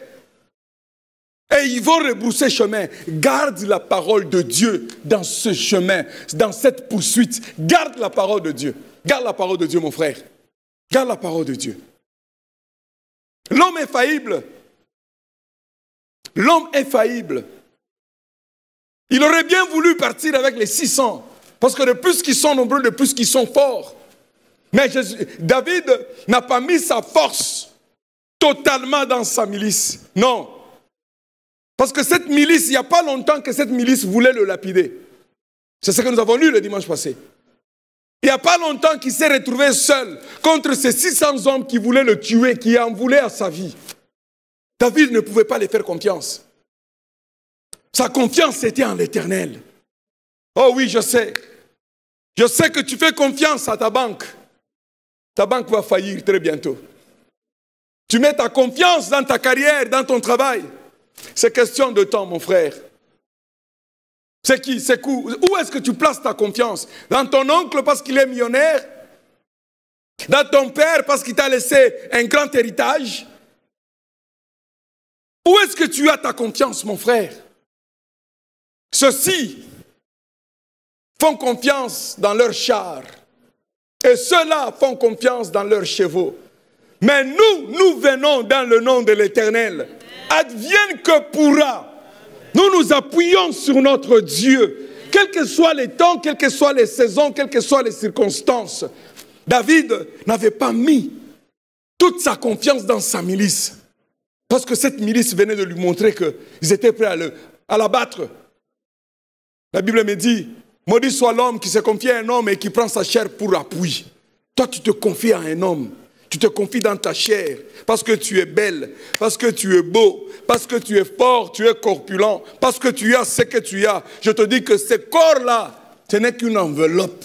et ils vont rebrousser chemin. Garde la parole de Dieu dans ce chemin, dans cette poursuite. Garde la parole de Dieu. Garde la parole de Dieu, mon frère. Garde la parole de Dieu. L'homme est faillible. L'homme est faillible. Il aurait bien voulu partir avec les 600, parce que de plus qu'ils sont nombreux, de plus qu'ils sont forts. Mais David n'a pas mis sa force totalement dans sa milice. Non. Parce que cette milice, il n'y a pas longtemps que cette milice voulait le lapider. C'est ce que nous avons lu le dimanche passé. Il n'y a pas longtemps qu'il s'est retrouvé seul contre ces 600 hommes qui voulaient le tuer, qui en voulaient à sa vie. David ne pouvait pas les faire confiance. Sa confiance était en l'Éternel. Oh oui, je sais. Je sais que tu fais confiance à ta banque. Ta banque va faillir très bientôt. Tu mets ta confiance dans ta carrière, dans ton travail. C'est question de temps, mon frère. C'est qui? C'est où? Où est-ce que tu places ta confiance? Dans ton oncle parce qu'il est millionnaire? Dans ton père parce qu'il t'a laissé un grand héritage? Où est-ce que tu as ta confiance, mon frère? Ceux-ci font confiance dans leurs chars. Et ceux-là font confiance dans leurs chevaux. Mais nous venons dans le nom de l'Éternel. Advienne que pourra. Nous nous appuyons sur notre Dieu. Quels que soient les temps, quelles que soient les saisons, quelles que soient les circonstances. David n'avait pas mis toute sa confiance dans sa milice. Parce que cette milice venait de lui montrer qu'ils étaient prêts à l'abattre. La Bible me dit, maudit soit l'homme qui se confie à un homme et qui prend sa chair pour appui. Toi, tu te confies à un homme. Tu te confies dans ta chair parce que tu es belle, parce que tu es beau, parce que tu es fort, tu es corpulent, parce que tu as ce que tu as. Je te dis que ce corps-là, ce n'est qu'une enveloppe.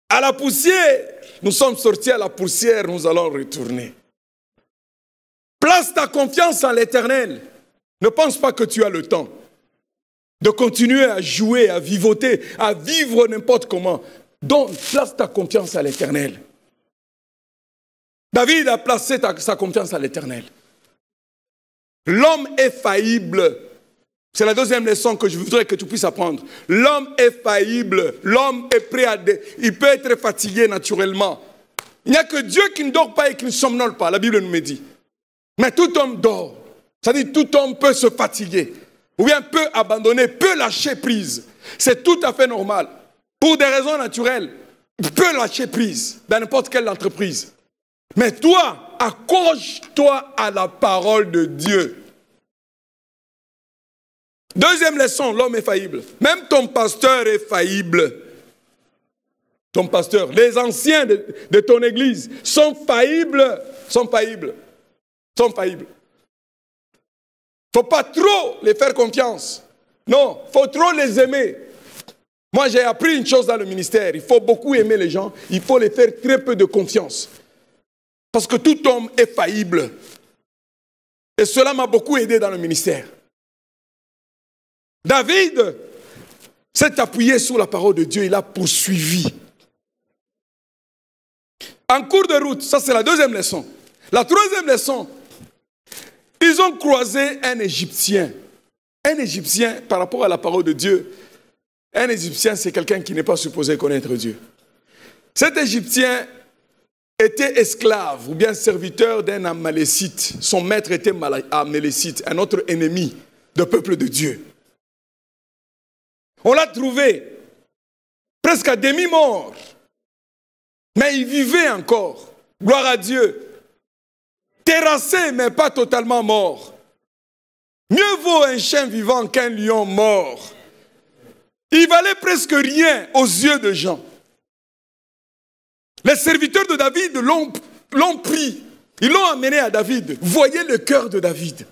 À la poussière, nous sommes sortis à la poussière, nous allons retourner. Place ta confiance en l'Éternel. Ne pense pas que tu as le temps de continuer à jouer, à vivoter, à vivre n'importe comment. Donc, place ta confiance à l'Éternel. David a placé sa confiance à l'Éternel. L'homme est faillible. C'est la deuxième leçon que je voudrais que tu puisses apprendre. L'homme est faillible. L'homme est prêt il peut être fatigué naturellement. Il n'y a que Dieu qui ne dort pas et qui ne somnole pas. La Bible nous le dit. Mais tout homme dort. C'est-à-dire tout homme peut se fatiguer. Ou bien peut abandonner, peut lâcher prise. C'est tout à fait normal. Pour des raisons naturelles, il peut lâcher prise dans n'importe quelle entreprise. Mais toi, accroche-toi à la parole de Dieu. Deuxième leçon, l'homme est faillible. Même ton pasteur est faillible. Ton pasteur, les anciens de ton église sont faillibles. Sont faillibles. Sont faillibles. Il ne faut pas trop les faire confiance. Non, il faut trop les aimer. Moi, j'ai appris une chose dans le ministère. Il faut beaucoup aimer les gens. Il faut les faire très peu de confiance. Parce que tout homme est faillible. Et cela m'a beaucoup aidé dans le ministère. David s'est appuyé sur la parole de Dieu. Il a poursuivi. En cours de route, ça c'est la deuxième leçon. La troisième leçon, ils ont croisé un Égyptien. Un Égyptien, par rapport à la parole de Dieu, un Égyptien, c'est quelqu'un qui n'est pas supposé connaître Dieu. Cet Égyptien était esclave ou bien serviteur d'un Amalécite. Son maître était Amalécite, un autre ennemi du peuple de Dieu. On l'a trouvé presque à demi-mort. Mais il vivait encore. Gloire à Dieu. Terrassé, mais pas totalement mort. Mieux vaut un chien vivant qu'un lion mort. Il valait presque rien aux yeux de gens. Les serviteurs de David l'ont pris. Ils l'ont amené à David. Voyez le cœur de David.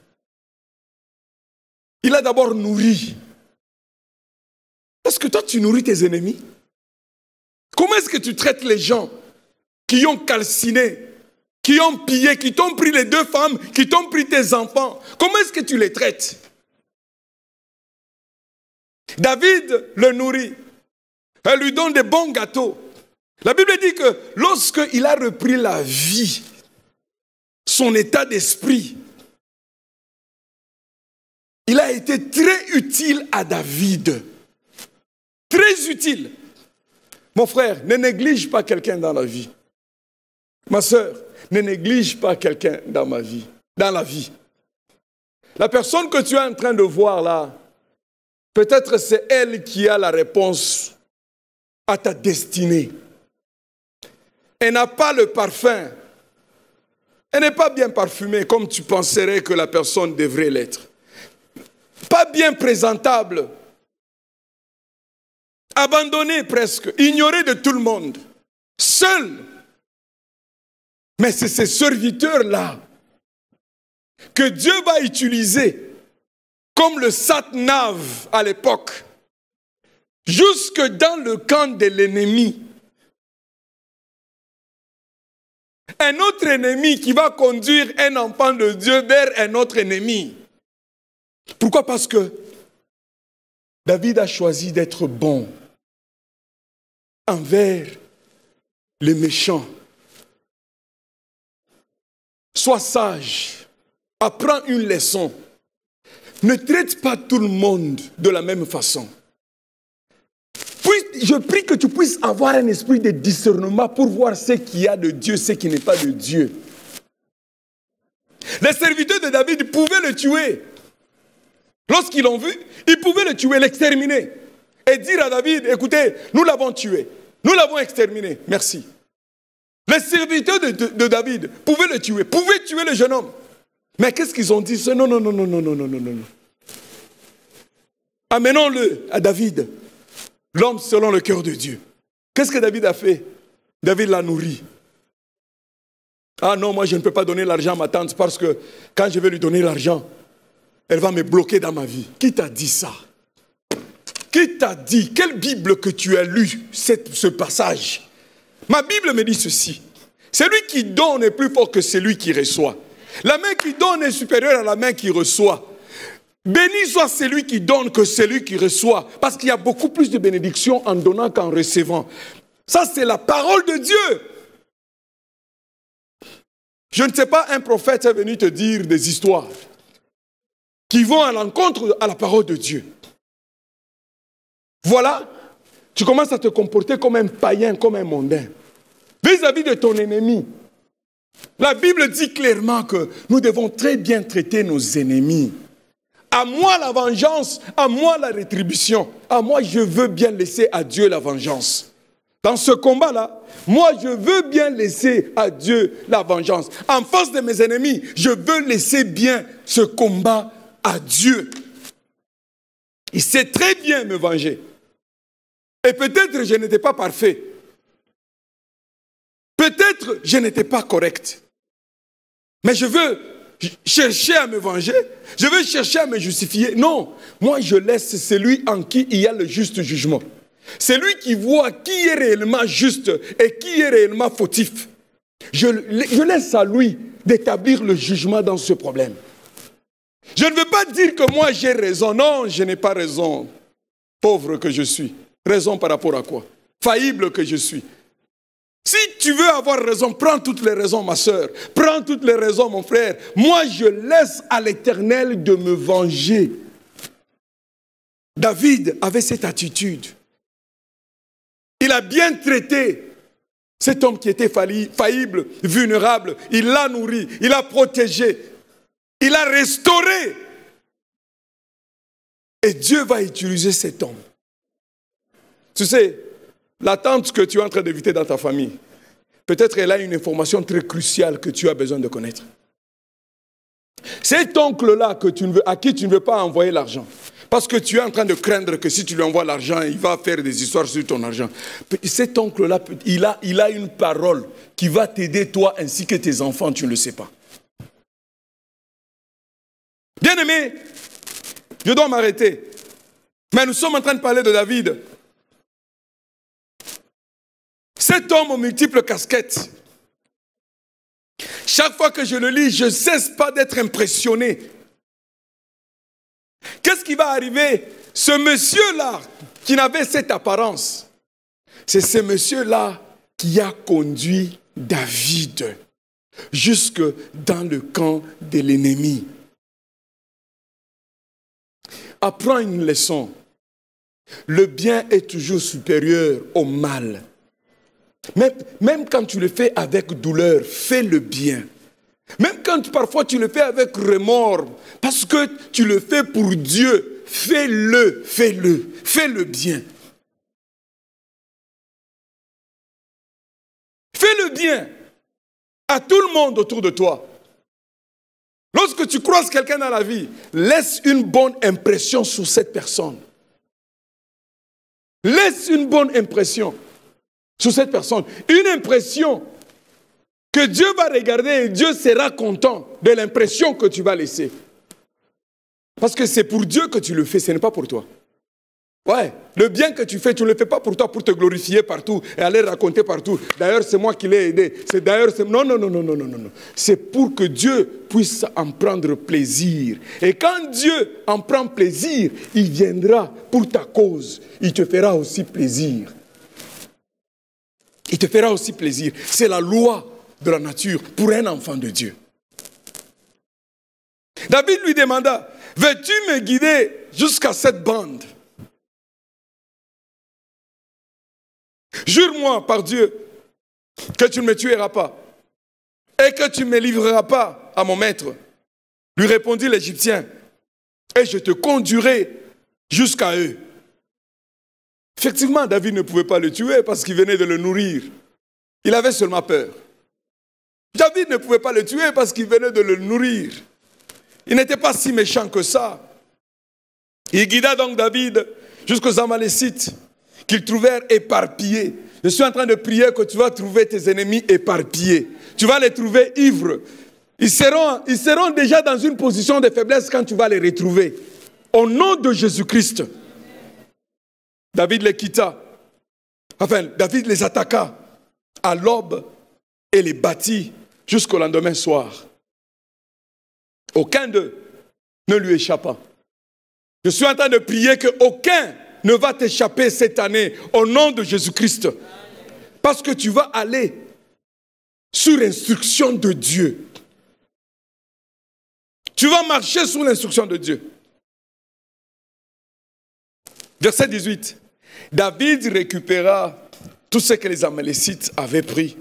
Il a d'abord nourri. Est-ce que toi, tu nourris tes ennemis? Comment est-ce que tu traites les gens qui ont calciné, qui ont pillé, qui t'ont pris les 2 femmes, qui t'ont pris tes enfants? Comment est-ce que tu les traites? David le nourrit. Elle lui donne des bons gâteaux. La Bible dit que lorsqu'il a repris la vie, son état d'esprit, il a été très utile à David. Très utile. Mon frère, ne néglige pas quelqu'un dans la vie. Ma sœur, ne néglige pas quelqu'un dans ma vie, dans la vie. La personne que tu es en train de voir là, peut-être c'est elle qui a la réponse à ta destinée. Elle n'a pas le parfum. Elle n'est pas bien parfumée comme tu penserais que la personne devrait l'être. Pas bien présentable. Abandonnée presque. Ignorée de tout le monde. Seule. Mais c'est ces serviteurs-là que Dieu va utiliser comme le sat-nav à l'époque. Jusque dans le camp de l'ennemi. Un autre ennemi qui va conduire un enfant de Dieu vers un autre ennemi. Pourquoi? Parce que David a choisi d'être bon envers les méchants. Sois sage. Apprends une leçon. Ne traite pas tout le monde de la même façon. Je prie que tu puisses avoir un esprit de discernement pour voir ce qu'il y a de Dieu, ce qui n'est pas de Dieu. Les serviteurs de David pouvaient le tuer. Lorsqu'ils l'ont vu, ils pouvaient le tuer, l'exterminer. Et dire à David, écoutez, nous l'avons tué. Nous l'avons exterminé. Merci. Les serviteurs de David pouvaient le tuer, pouvaient tuer le jeune homme. Mais qu'est-ce qu'ils ont dit? Non, non, non, non, non, non, non, non, non. Amenons-le à David. L'homme selon le cœur de Dieu. Qu'est-ce que David a fait? David l'a nourri. Ah non, moi je ne peux pas donner l'argent à ma tante parce que quand je vais lui donner l'argent, elle va me bloquer dans ma vie. Qui t'a dit ça? Qui t'a dit? Quelle Bible que tu as lu ce passage? Ma Bible me dit ceci. Celui qui donne est plus fort que celui qui reçoit. La main qui donne est supérieure à la main qui reçoit. Béni soit celui qui donne que celui qui reçoit. Parce qu'il y a beaucoup plus de bénédictions en donnant qu'en recevant. Ça, c'est la parole de Dieu. Je ne sais pas, un prophète est venu te dire des histoires qui vont à l'encontre à la parole de Dieu. Voilà, tu commences à te comporter comme un païen, comme un mondain. Vis-à-vis de ton ennemi. La Bible dit clairement que nous devons très bien traiter nos ennemis. À moi la vengeance, à moi la rétribution. À moi, je veux bien laisser à Dieu la vengeance. Dans ce combat-là, moi, je veux bien laisser à Dieu la vengeance. En face de mes ennemis, je veux laisser bien ce combat à Dieu. Il sait très bien me venger. Et peut-être je n'étais pas parfait. Peut-être je n'étais pas correct. Mais je veux chercher à me venger. Je veux chercher à me justifier. Non, moi je laisse celui en qui il y a le juste jugement. Celui qui voit qui est réellement juste et qui est réellement fautif. Je laisse à lui d'établir le jugement dans ce problème. Je ne veux pas dire que moi j'ai raison. Non, je n'ai pas raison. Pauvre que je suis. Raison par rapport à quoi? Faillible que je suis. Si tu veux avoir raison, prends toutes les raisons, ma sœur. Prends toutes les raisons, mon frère. Moi, je laisse à l'Éternel de me venger. David avait cette attitude. Il a bien traité cet homme qui était faillible, vulnérable. Il l'a nourri, il l'a protégé, il l'a restauré. Et Dieu va utiliser cet homme. Tu sais, la tante que tu es en train d'éviter dans ta famille, peut-être elle a une information très cruciale que tu as besoin de connaître. Cet oncle-là à qui tu ne veux pas envoyer l'argent, Parce que tu es en train de craindre que si tu lui envoies l'argent, il va faire des histoires sur ton argent. Cet oncle-là, il a une parole qui va t'aider toi ainsi que tes enfants, tu ne le sais pas. Bien-aimé, je dois m'arrêter. Mais nous sommes en train de parler de David. Cet homme aux multiples casquettes. Chaque fois que je le lis, je ne cesse pas d'être impressionné. Qu'est-ce qui va arriver? Ce monsieur-là, qui n'avait cette apparence, c'est ce monsieur-là qui a conduit David jusque dans le camp de l'ennemi. Apprends une leçon. Le bien est toujours supérieur au mal. Même quand tu le fais avec douleur, fais le bien. Même quand parfois tu le fais avec remords, parce que tu le fais pour Dieu, fais le bien. Fais le bien à tout le monde autour de toi. Lorsque tu croises quelqu'un dans la vie, laisse une bonne impression sur cette personne. Laisse une bonne impression sur cette personne. Une impression que Dieu va regarder et Dieu sera content de l'impression que tu vas laisser. Parce que c'est pour Dieu que tu le fais, ce n'est pas pour toi. Ouais, le bien que tu fais, tu ne le fais pas pour toi, pour te glorifier partout et aller raconter partout. D'ailleurs, c'est moi qui l'ai aidé. Non. C'est pour que Dieu puisse en prendre plaisir. Et quand Dieu en prend plaisir, il viendra pour ta cause. Il te fera aussi plaisir. Il te fera aussi plaisir. C'est la loi de la nature pour un enfant de Dieu. David lui demanda, veux-tu me guider jusqu'à cette bande? Jure-moi par Dieu que tu ne me tueras pas et que tu ne me livreras pas à mon maître. Lui répondit l'Égyptien, et je te conduirai jusqu'à eux. Effectivement, David ne pouvait pas le tuer parce qu'il venait de le nourrir. Il avait seulement peur. David ne pouvait pas le tuer parce qu'il venait de le nourrir. Il n'était pas si méchant que ça. Il guida donc David jusqu'aux Amalécites qu'ils trouvèrent éparpillés. Je suis en train de prier que tu vas trouver tes ennemis éparpillés. Tu vas les trouver ivres. Ils seront déjà dans une position de faiblesse quand tu vas les retrouver. Au nom de Jésus-Christ. David les quitta. Enfin, David les attaqua à l'aube et les battit jusqu'au lendemain soir. Aucun d'eux ne lui échappa. Je suis en train de prier qu'aucun ne va t'échapper cette année au nom de Jésus-Christ. Parce que tu vas aller sur l'instruction de Dieu. Tu vas marcher sous l'instruction de Dieu. Verset 18. David récupéra tout ce que les Amalécites avaient pris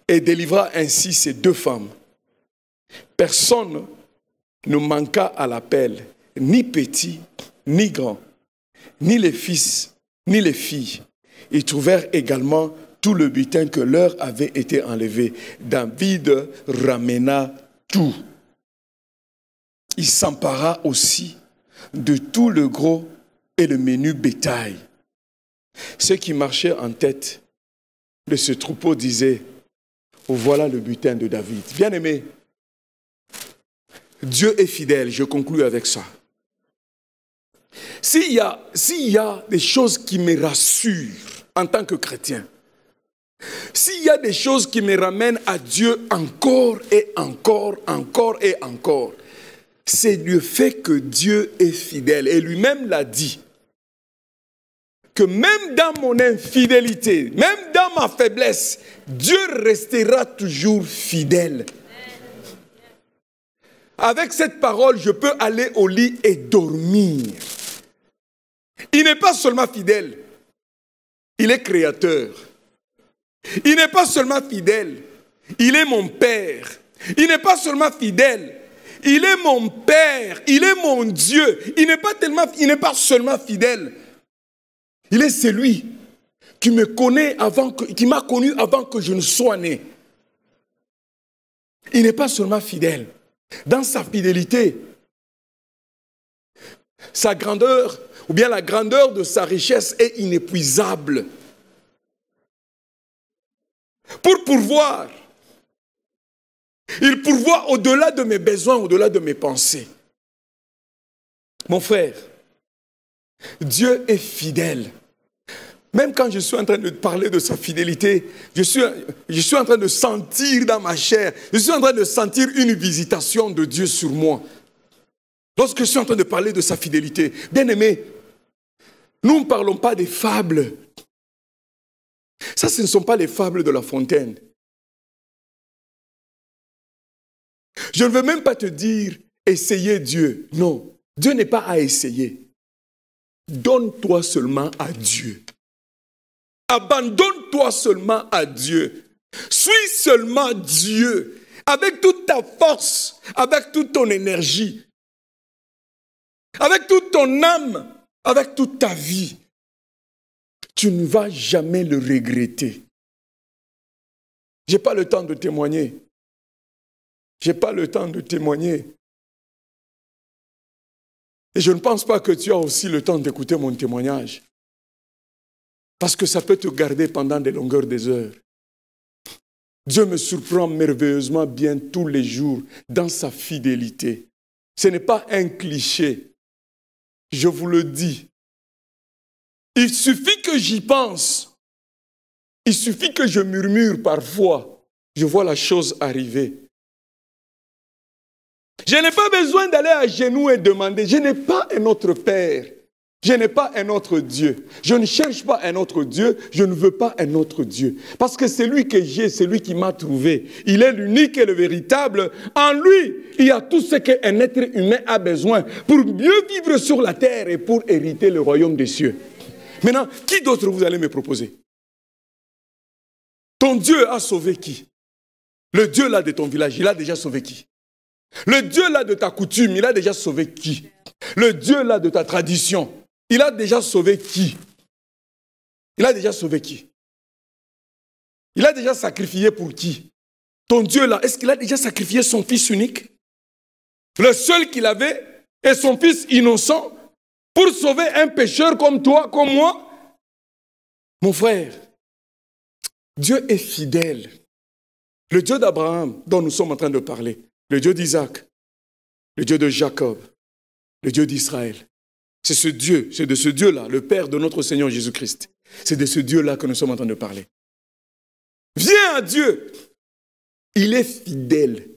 et délivra ainsi ses deux femmes. Personne ne manqua à l'appel, ni petit, ni grand, ni les fils, ni les filles. Ils trouvèrent également tout le butin que leur avait été enlevé. David ramena tout. Il s'empara aussi de tout le gros et le menu bétail. Ceux qui marchaient en tête de ce troupeau disaient, voilà le butin de David. Bien-aimé, Dieu est fidèle, je conclus avec ça. S'il y a des choses qui me rassurent en tant que chrétien, s'il y a des choses qui me ramènent à Dieu encore et encore, c'est le fait que Dieu est fidèle. Et lui-même l'a dit, que même dans mon infidélité, même dans ma faiblesse, Dieu restera toujours fidèle. Avec cette parole, je peux aller au lit et dormir. Il n'est pas seulement fidèle, il est créateur. Il n'est pas seulement fidèle, il est mon Père. Il n'est pas seulement fidèle, il est mon Père, il est mon Dieu. Il n'est pas seulement fidèle, il est celui qui me connaît qui m'a connu avant que je ne sois né. Il n'est pas seulement fidèle. Dans sa fidélité, Sa grandeur, ou bien la grandeur de sa richesse est inépuisable. Pour pourvoir, il pourvoit au-delà de mes besoins, au-delà de mes pensées. Mon frère, Dieu est fidèle. Même quand je suis en train de parler de sa fidélité, je suis en train de sentir dans ma chair, je suis en train de sentir une visitation de Dieu sur moi. Lorsque je suis en train de parler de sa fidélité, bien aimé, nous ne parlons pas des fables. Ça, ce ne sont pas les fables de La Fontaine. Je ne veux même pas te dire, essayez Dieu. Non, Dieu n'est pas à essayer. Donne-toi seulement à Dieu. Abandonne-toi seulement à Dieu. Suis seulement Dieu. Avec toute ta force, avec toute ton énergie, avec toute ton âme, avec toute ta vie. Tu ne vas jamais le regretter. Je n'ai pas le temps de témoigner. Je n'ai pas le temps de témoigner. Et je ne pense pas que tu as aussi le temps d'écouter mon témoignage. Parce que ça peut te garder pendant des longueurs des heures. Dieu me surprend merveilleusement bien tous les jours dans sa fidélité. Ce n'est pas un cliché. Je vous le dis. Il suffit que j'y pense. Il suffit que je murmure parfois. Je vois la chose arriver. Je n'ai pas besoin d'aller à genoux et demander. Je n'ai pas un autre Père. Je n'ai pas un autre Dieu. Je ne cherche pas un autre Dieu. Je ne veux pas un autre Dieu. Parce que c'est lui que j'ai, c'est lui qui m'a trouvé. Il est l'unique et le véritable. En lui, il y a tout ce qu'un être humain a besoin pour mieux vivre sur la terre et pour hériter le royaume des cieux. Maintenant, qui d'autre vous allez me proposer? Ton Dieu a sauvé qui? Le Dieu là de ton village, il a déjà sauvé qui? Le Dieu là de ta coutume, il a déjà sauvé qui? Le Dieu là de ta tradition, il a déjà sauvé qui? Il a déjà sauvé qui? Il a déjà sacrifié pour qui? Ton Dieu là, est-ce qu'il a déjà sacrifié son fils unique? Le seul qu'il avait et son fils innocent pour sauver un pécheur comme toi, comme moi? Mon frère, Dieu est fidèle. Le Dieu d'Abraham dont nous sommes en train de parler, le Dieu d'Isaac, le Dieu de Jacob, le Dieu d'Israël. C'est ce Dieu, c'est de ce Dieu-là, le Père de notre Seigneur Jésus-Christ. C'est de ce Dieu-là que nous sommes en train de parler. Viens à Dieu. Il est fidèle.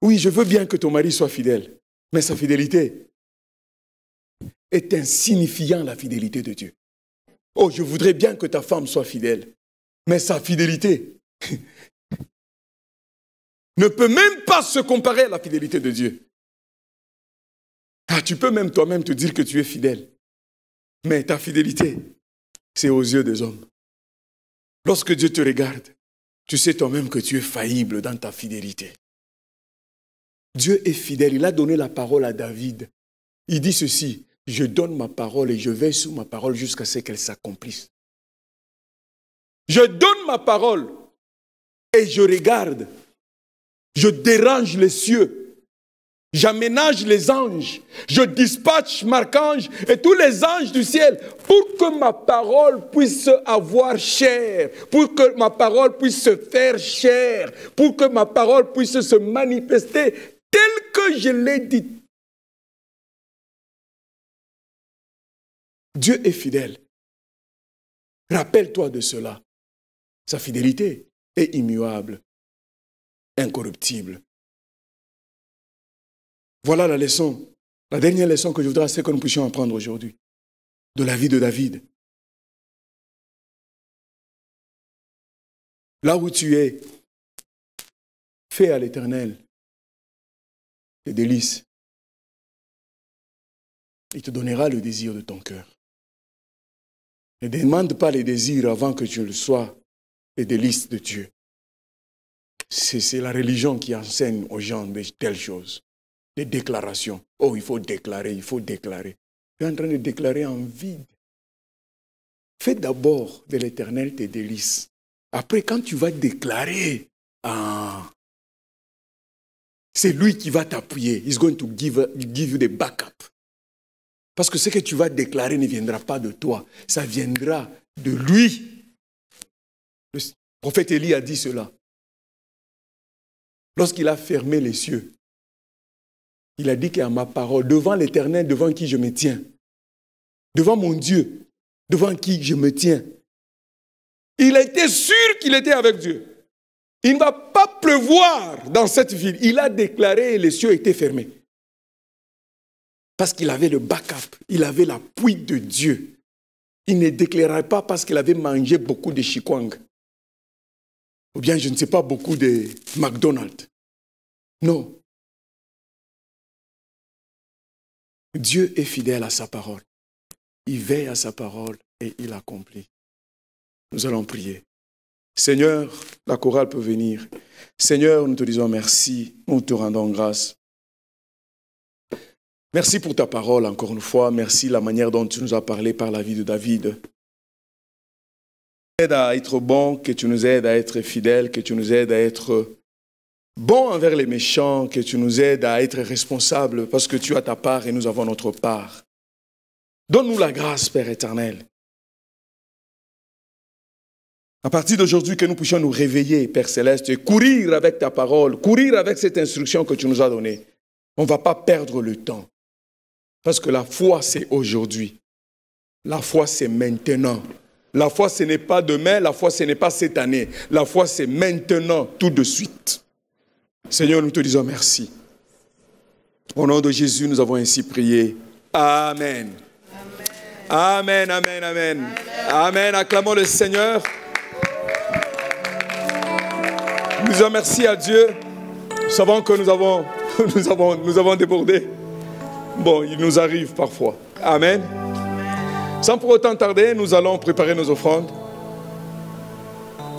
Oui, je veux bien que ton mari soit fidèle, mais sa fidélité est insignifiant, la fidélité de Dieu. Oh, je voudrais bien que ta femme soit fidèle, mais sa fidélité ne peut même pas se comparer à la fidélité de Dieu. Ah, tu peux même toi-même te dire que tu es fidèle, mais ta fidélité, c'est aux yeux des hommes. Lorsque Dieu te regarde, tu sais toi-même que tu es faillible dans ta fidélité. Dieu est fidèle, il a donné la parole à David. Il dit ceci, je donne ma parole et je veille sur ma parole jusqu'à ce qu'elle s'accomplisse. Je donne ma parole et je regarde. Je dérange les cieux. J'aménage les anges. Je dispatche m'archange et tous les anges du ciel pour que ma parole puisse avoir chair, pour que ma parole puisse se faire chair, pour que ma parole puisse se manifester telle que je l'ai dit. Dieu est fidèle. Rappelle-toi de cela. Sa fidélité est immuable, incorruptible. Voilà la leçon, la dernière leçon que je voudrais que nous puissions apprendre aujourd'hui, de la vie de David. Là où tu es, fais à l'Éternel tes délices. Il te donnera le désir de ton cœur. Ne demande pas les désirs avant que tu le sois, les délices de Dieu. C'est la religion qui enseigne aux gens de telles choses. Des déclarations. Oh, il faut déclarer, il faut déclarer. Tu es en train de déclarer en vide. Fais d'abord de l'Éternel tes délices. Après, quand tu vas déclarer, c'est lui qui va t'appuyer. He's going to give you the backup. Parce que ce que tu vas déclarer ne viendra pas de toi, ça viendra de lui. Le prophète Élie a dit cela. Lorsqu'il a fermé les cieux, il a dit qu'à ma parole, devant l'Éternel, devant qui je me tiens, devant mon Dieu, devant qui je me tiens, il a été sûr qu'il était avec Dieu. Il ne va pas pleuvoir dans cette ville. Il a déclaré et les cieux étaient fermés. Parce qu'il avait le backup, il avait l'appui de Dieu. Il ne déclarait pas parce qu'il avait mangé beaucoup de chikwang. Ou bien, je ne sais pas, beaucoup de McDonald's. Non. Dieu est fidèle à sa parole. Il veille à sa parole et il accomplit. Nous allons prier. Seigneur, la chorale peut venir. Seigneur, nous te disons merci, nous te rendons grâce. Merci pour ta parole encore une fois. Merci la manière dont tu nous as parlé par la vie de David. Aide à être bon, que tu nous aides à être fidèles, que tu nous aides à être bons envers les méchants, que tu nous aides à être responsables parce que tu as ta part et nous avons notre part. Donne-nous la grâce, Père éternel. À partir d'aujourd'hui, que nous puissions nous réveiller, Père céleste, et courir avec ta parole, courir avec cette instruction que tu nous as donnée. On ne va pas perdre le temps. Parce que la foi, c'est aujourd'hui. La foi, c'est maintenant. La foi, ce n'est pas demain. La foi, ce n'est pas cette année. La foi, c'est maintenant, tout de suite. Seigneur, nous te disons merci. Au nom de Jésus, nous avons ainsi prié. Amen. Amen, amen, amen. Amen. Acclamons le Seigneur. Nous disons merci à Dieu. Nous savons que nous avons débordé. Bon, il nous arrive parfois. Amen. Sans pour autant tarder, nous allons préparer nos offrandes.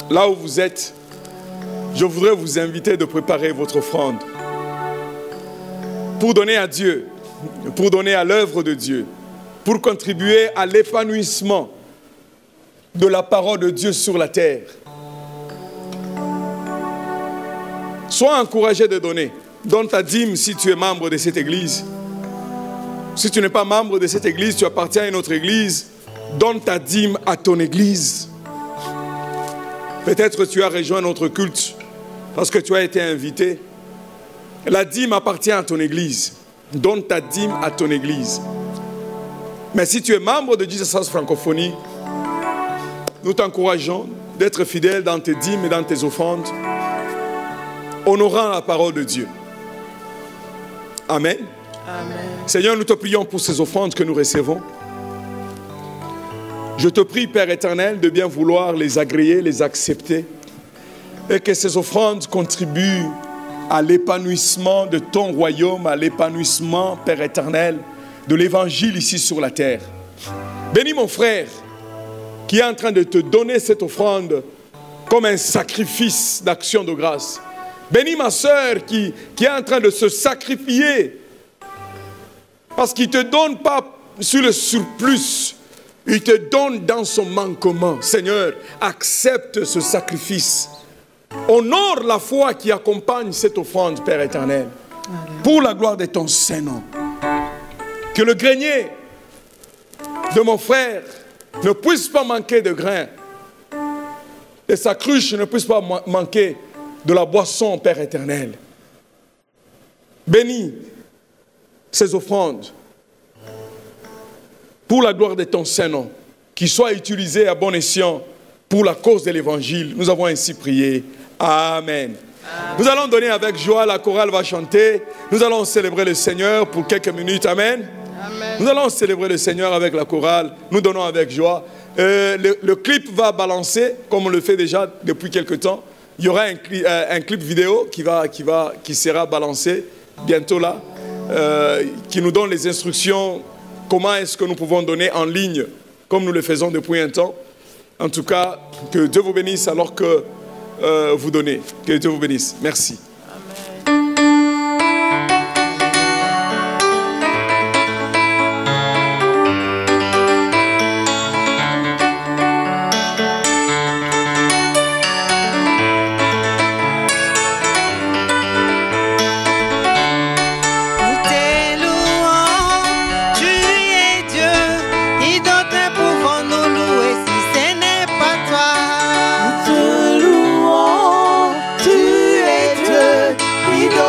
Là où vous êtes, je voudrais vous inviter de préparer votre offrande. Pour donner à Dieu, pour donner à l'œuvre de Dieu, pour contribuer à l'épanouissement de la parole de Dieu sur la terre. Sois encouragé de donner. Donne ta dîme si tu es membre de cette église. Si tu n'es pas membre de cette église, tu appartiens à une autre église, donne ta dîme à ton église. Peut-être tu as rejoint notre culte parce que tu as été invité. La dîme appartient à ton église. Donne ta dîme à ton église. Mais si tu es membre de Jesus House Francophonie, nous t'encourageons d'être fidèle dans tes dîmes et dans tes offrandes, honorant la parole de Dieu. Amen. Amen. Seigneur, nous te prions pour ces offrandes que nous recevons. Je te prie, Père éternel, de bien vouloir les agréer, les accepter, et que ces offrandes contribuent à l'épanouissement de ton royaume, à l'épanouissement, Père éternel, de l'évangile ici sur la terre. Bénis mon frère qui est en train de te donner cette offrande comme un sacrifice d'action de grâce. Bénis ma sœur qui est en train de se sacrifier parce qu'il ne te donne pas sur le surplus, il te donne dans son manquement. Seigneur, accepte ce sacrifice. Honore la foi qui accompagne cette offrande, Père éternel, pour la gloire de ton Saint-Nom. Que le grenier de mon frère ne puisse pas manquer de grains et sa cruche ne puisse pas manquer de la boisson, Père éternel. Bénis ces offrandes pour la gloire de ton Saint-Nom, qui soient utilisées à bon escient pour la cause de l'Évangile. Nous avons ainsi prié. Amen. Nous allons donner avec joie, la chorale va chanter. Nous allons célébrer le Seigneur pour quelques minutes. Amen. Amen. Nous allons célébrer le Seigneur avec la chorale. Nous donnons avec joie. Le clip va balancer, comme on le fait déjà depuis quelque temps. Il y aura un clip vidéo qui sera balancé bientôt là, qui nous donne les instructions, comment est-ce que nous pouvons donner en ligne, comme nous le faisons depuis un temps. En tout cas, que Dieu vous bénisse alors que vous donnez. Que Dieu vous bénisse. Merci.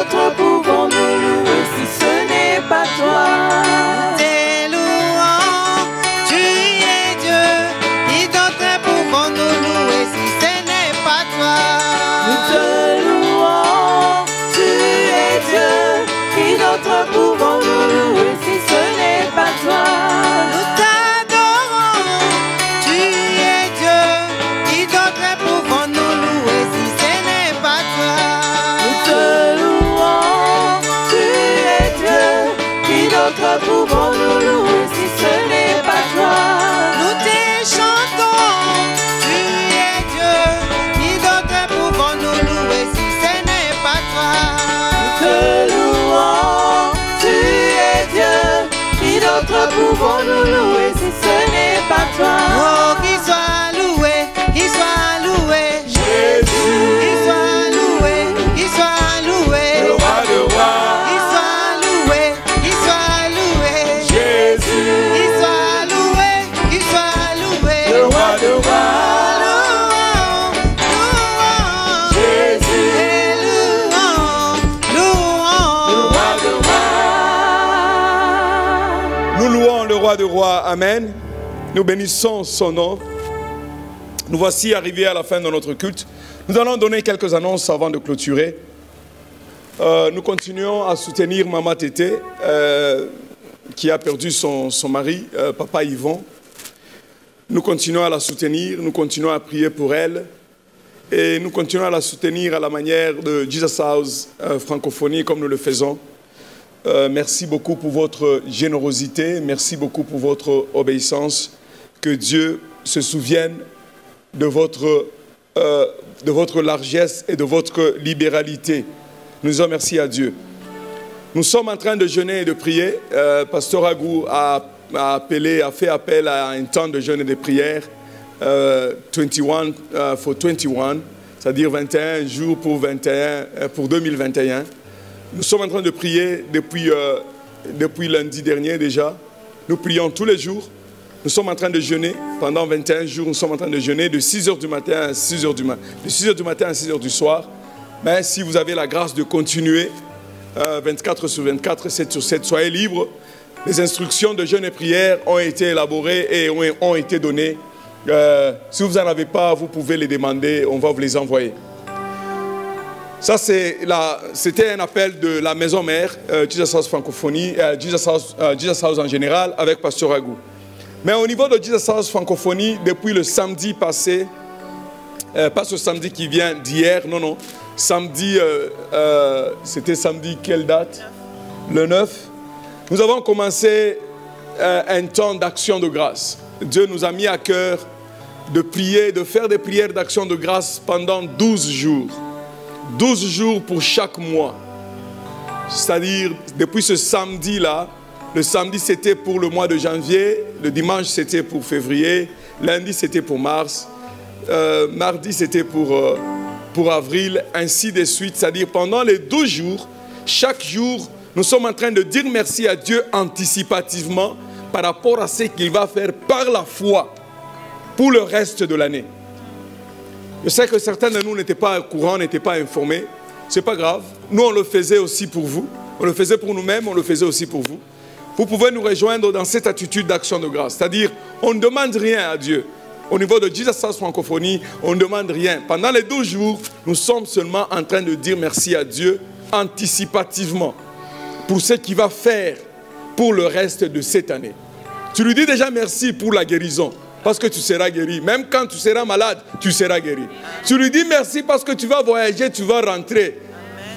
d'autre pouvons-nous louer si ce n'est pas toi? Tes louanges, tu es Dieu. Qui d'autre pouvons-nous louer si ce n'est pas toi? Nous te louons, tu es Dieu. Qui d'autre pouvons-nous louer si ce n'est pas toi? Nous t'adorons, tu es Dieu. Qui d'autre pouvons-nous louer si ce n'est pas toi? Nous te louons, tu es Dieu. Qui d'autre pouvons-nous louer si ce n'est pas toi? Nous te chantons, tu es Dieu. Qui d'autre pouvons-nous louer si ce n'est pas toi? Nous te louons, tu es Dieu. Qui d'autre pouvons-nous louer si ce n'est pas toi? Oh, qu'il soit loué, qu'il soit loué. Jésus, Qu'il soit loué, qu'il soit loué. le roi de rois. Qu'il soit loué, qu'il soit loué. Jésus, Qu'il soit loué, qu'il soit loué. le roi de rois. Louange, louange. Jésus, Et louange, louange. roi de rois. Nous louons le roi de rois. Amen. Nous bénissons son nom. Nous voici arrivés à la fin de notre culte. Nous allons donner quelques annonces avant de clôturer. Nous continuons à soutenir Maman Tété, qui a perdu son mari, Papa Yvon. Nous continuons à la soutenir, nous continuons à prier pour elle. Et nous continuons à la soutenir à la manière de Jesus House Francophonie, comme nous le faisons. Merci beaucoup pour votre générosité, merci beaucoup pour votre obéissance. Que Dieu se souvienne de votre largesse et de votre libéralité. Nous disons merci à Dieu. Nous sommes en train de jeûner et de prier. Pasteur Agou a fait appel à un temps de jeûne et de prière, 21 for 21, c'est-à-dire 21 jours pour 2021. Nous sommes en train de prier depuis lundi dernier déjà. Nous prions tous les jours. Nous sommes en train de jeûner pendant 21 jours. Nous sommes en train de jeûner de 6h du matin à 6h du matin. De 6h du matin à 6h du soir. Mais si vous avez la grâce de continuer, 24 sur 24, 7 sur 7, soyez libres. Les instructions de jeûne et prière ont été élaborées et ont été données. Si vous n'en avez pas, vous pouvez les demander. On va vous les envoyer. Ça, c'était un appel de la maison mère, Jesus House Francophonie, Jesus House en général, avec Pasteur Agou. Mais au niveau de Jesus House Francophonie, depuis le samedi passé, pas ce samedi qui vient d'hier, non, samedi, c'était samedi, quelle date? Le 9. Nous avons commencé un temps d'action de grâce. Dieu nous a mis à cœur de prier, de faire des prières d'action de grâce pendant 12 jours. 12 jours pour chaque mois. C'est-à-dire, depuis ce samedi-là, le samedi c'était pour le mois de janvier, le dimanche c'était pour février, lundi c'était pour mars, mardi c'était pour avril, ainsi de suite. C'est-à-dire, pendant les 12 jours, chaque jour, nous sommes en train de dire merci à Dieu anticipativement par rapport à ce qu'il va faire par la foi pour le reste de l'année. Je sais que certains de nous n'étaient pas au courant, n'étaient pas informés. Ce n'est pas grave. Nous, on le faisait aussi pour vous. On le faisait pour nous-mêmes, on le faisait aussi pour vous. Vous pouvez nous rejoindre dans cette attitude d'action de grâce. C'est-à-dire, on ne demande rien à Dieu. Au niveau de Jesus House Francophonie, on ne demande rien. Pendant les 12 jours, nous sommes seulement en train de dire merci à Dieu anticipativement pour ce qu'il va faire pour le reste de cette année. Tu lui dis déjà merci pour la guérison. Parce que tu seras guéri. Même quand tu seras malade, tu seras guéri. Tu lui dis merci parce que tu vas voyager, tu vas rentrer.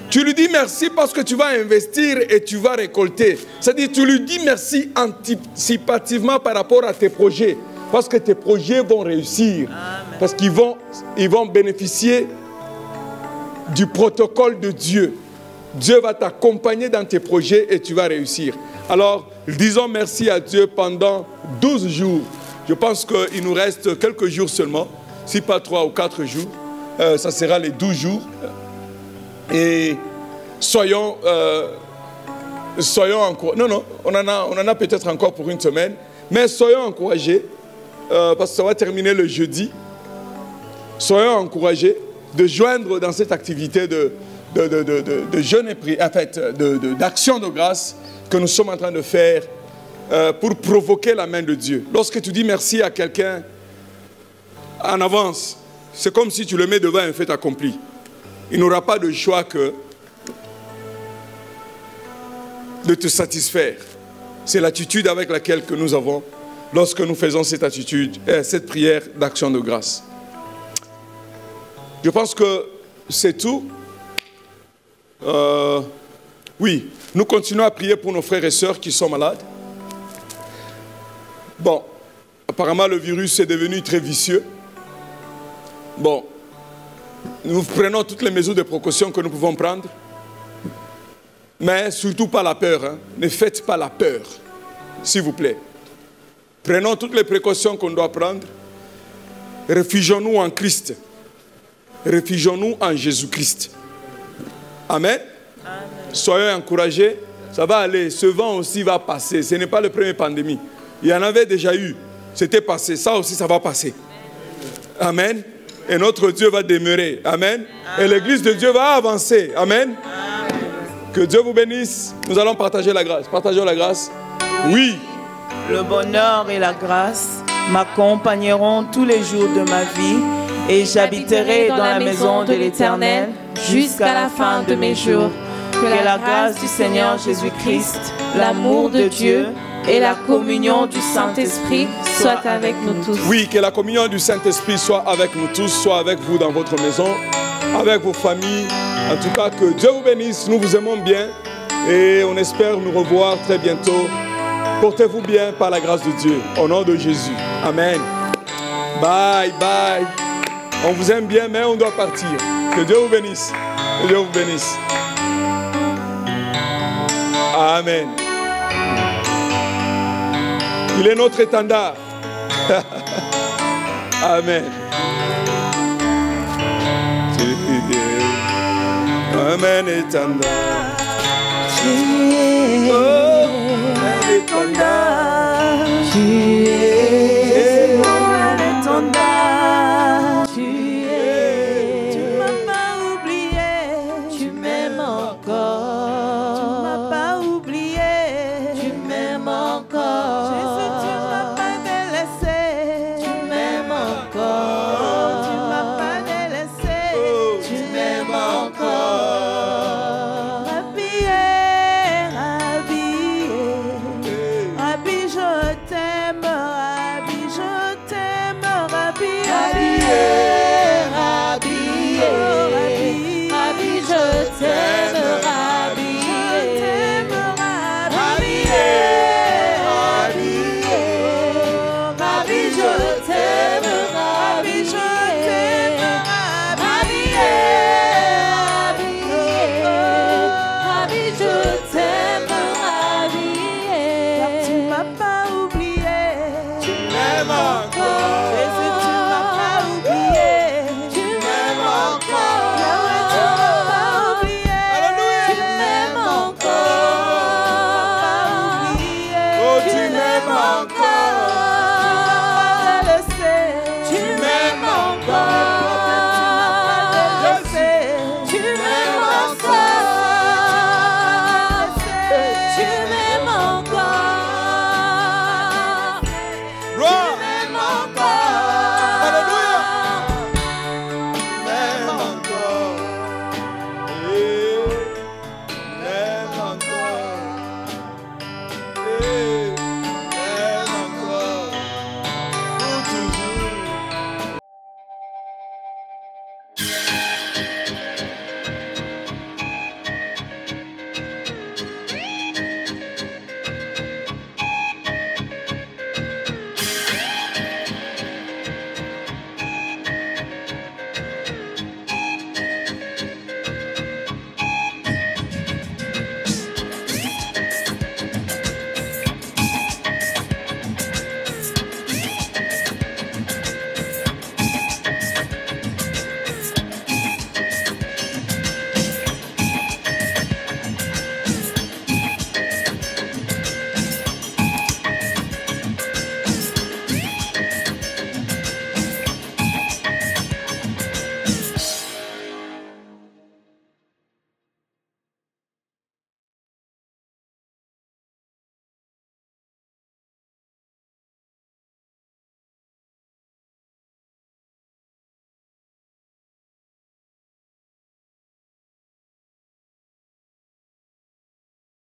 Tu lui dis merci parce que tu vas investir et tu vas récolter. C'est-à-dire, tu lui dis merci anticipativement par rapport à tes projets. Parce que tes projets vont réussir. Parce qu'ils vont bénéficier du protocole de Dieu. Dieu va t'accompagner dans tes projets et tu vas réussir. Alors, disons merci à Dieu pendant 12 jours. Je pense qu'il nous reste quelques jours seulement, si pas 3 ou 4 jours. Ça sera les 12 jours. Et soyons encouragés. Non, on en a peut-être encore pour une semaine. Mais soyons encouragés, parce que ça va terminer le jeudi. Soyons encouragés de joindre dans cette activité de de jeûne et prière, en fait, d'action de grâce que nous sommes en train de faire pour provoquer la main de Dieu. Lorsque tu dis merci à quelqu'un en avance, c'est comme si tu le mets devant un fait accompli. Il n'aura pas de choix que de te satisfaire. C'est l'attitude avec laquelle que nous avons lorsque nous faisons cette attitude, cette prière d'action de grâce. Je pense que c'est tout. Oui, nous continuons à prier pour nos frères et sœurs qui sont malades. Bon, apparemment le virus est devenu très vicieux. Bon, nous prenons toutes les mesures de précaution que nous pouvons prendre. Mais surtout pas la peur. Hein. Ne faites pas la peur, s'il vous plaît. Prenons toutes les précautions qu'on doit prendre. Réfugions-nous en Christ. Réfugions-nous en Jésus-Christ. Amen. Amen. Soyez encouragés. Ça va aller. Ce vent aussi va passer. Ce n'est pas la première pandémie. Il y en avait déjà eu. C'était passé. Ça aussi, ça va passer. Amen. Et notre Dieu va demeurer. Amen. Et l'église de Dieu va avancer. Amen. Que Dieu vous bénisse. Nous allons partager la grâce. Partageons la grâce. Oui. Le bonheur et la grâce m'accompagneront tous les jours de ma vie et j'habiterai dans la maison de l'Éternel jusqu'à la fin de mes jours. Que la grâce du Seigneur Jésus-Christ, l'amour de Dieu et la communion du Saint-Esprit soient avec nous tous. Oui, que la communion du Saint-Esprit soit avec nous tous, soit avec vous dans votre maison, avec vos familles. En tout cas, que Dieu vous bénisse. Nous vous aimons bien et on espère nous revoir très bientôt. Portez-vous bien par la grâce de Dieu. Au nom de Jésus. Amen. Bye, bye. On vous aime bien, mais on doit partir. Que Dieu vous bénisse. Que Dieu vous bénisse. Amen. Il est notre étendard. Amen. Amen, étendard.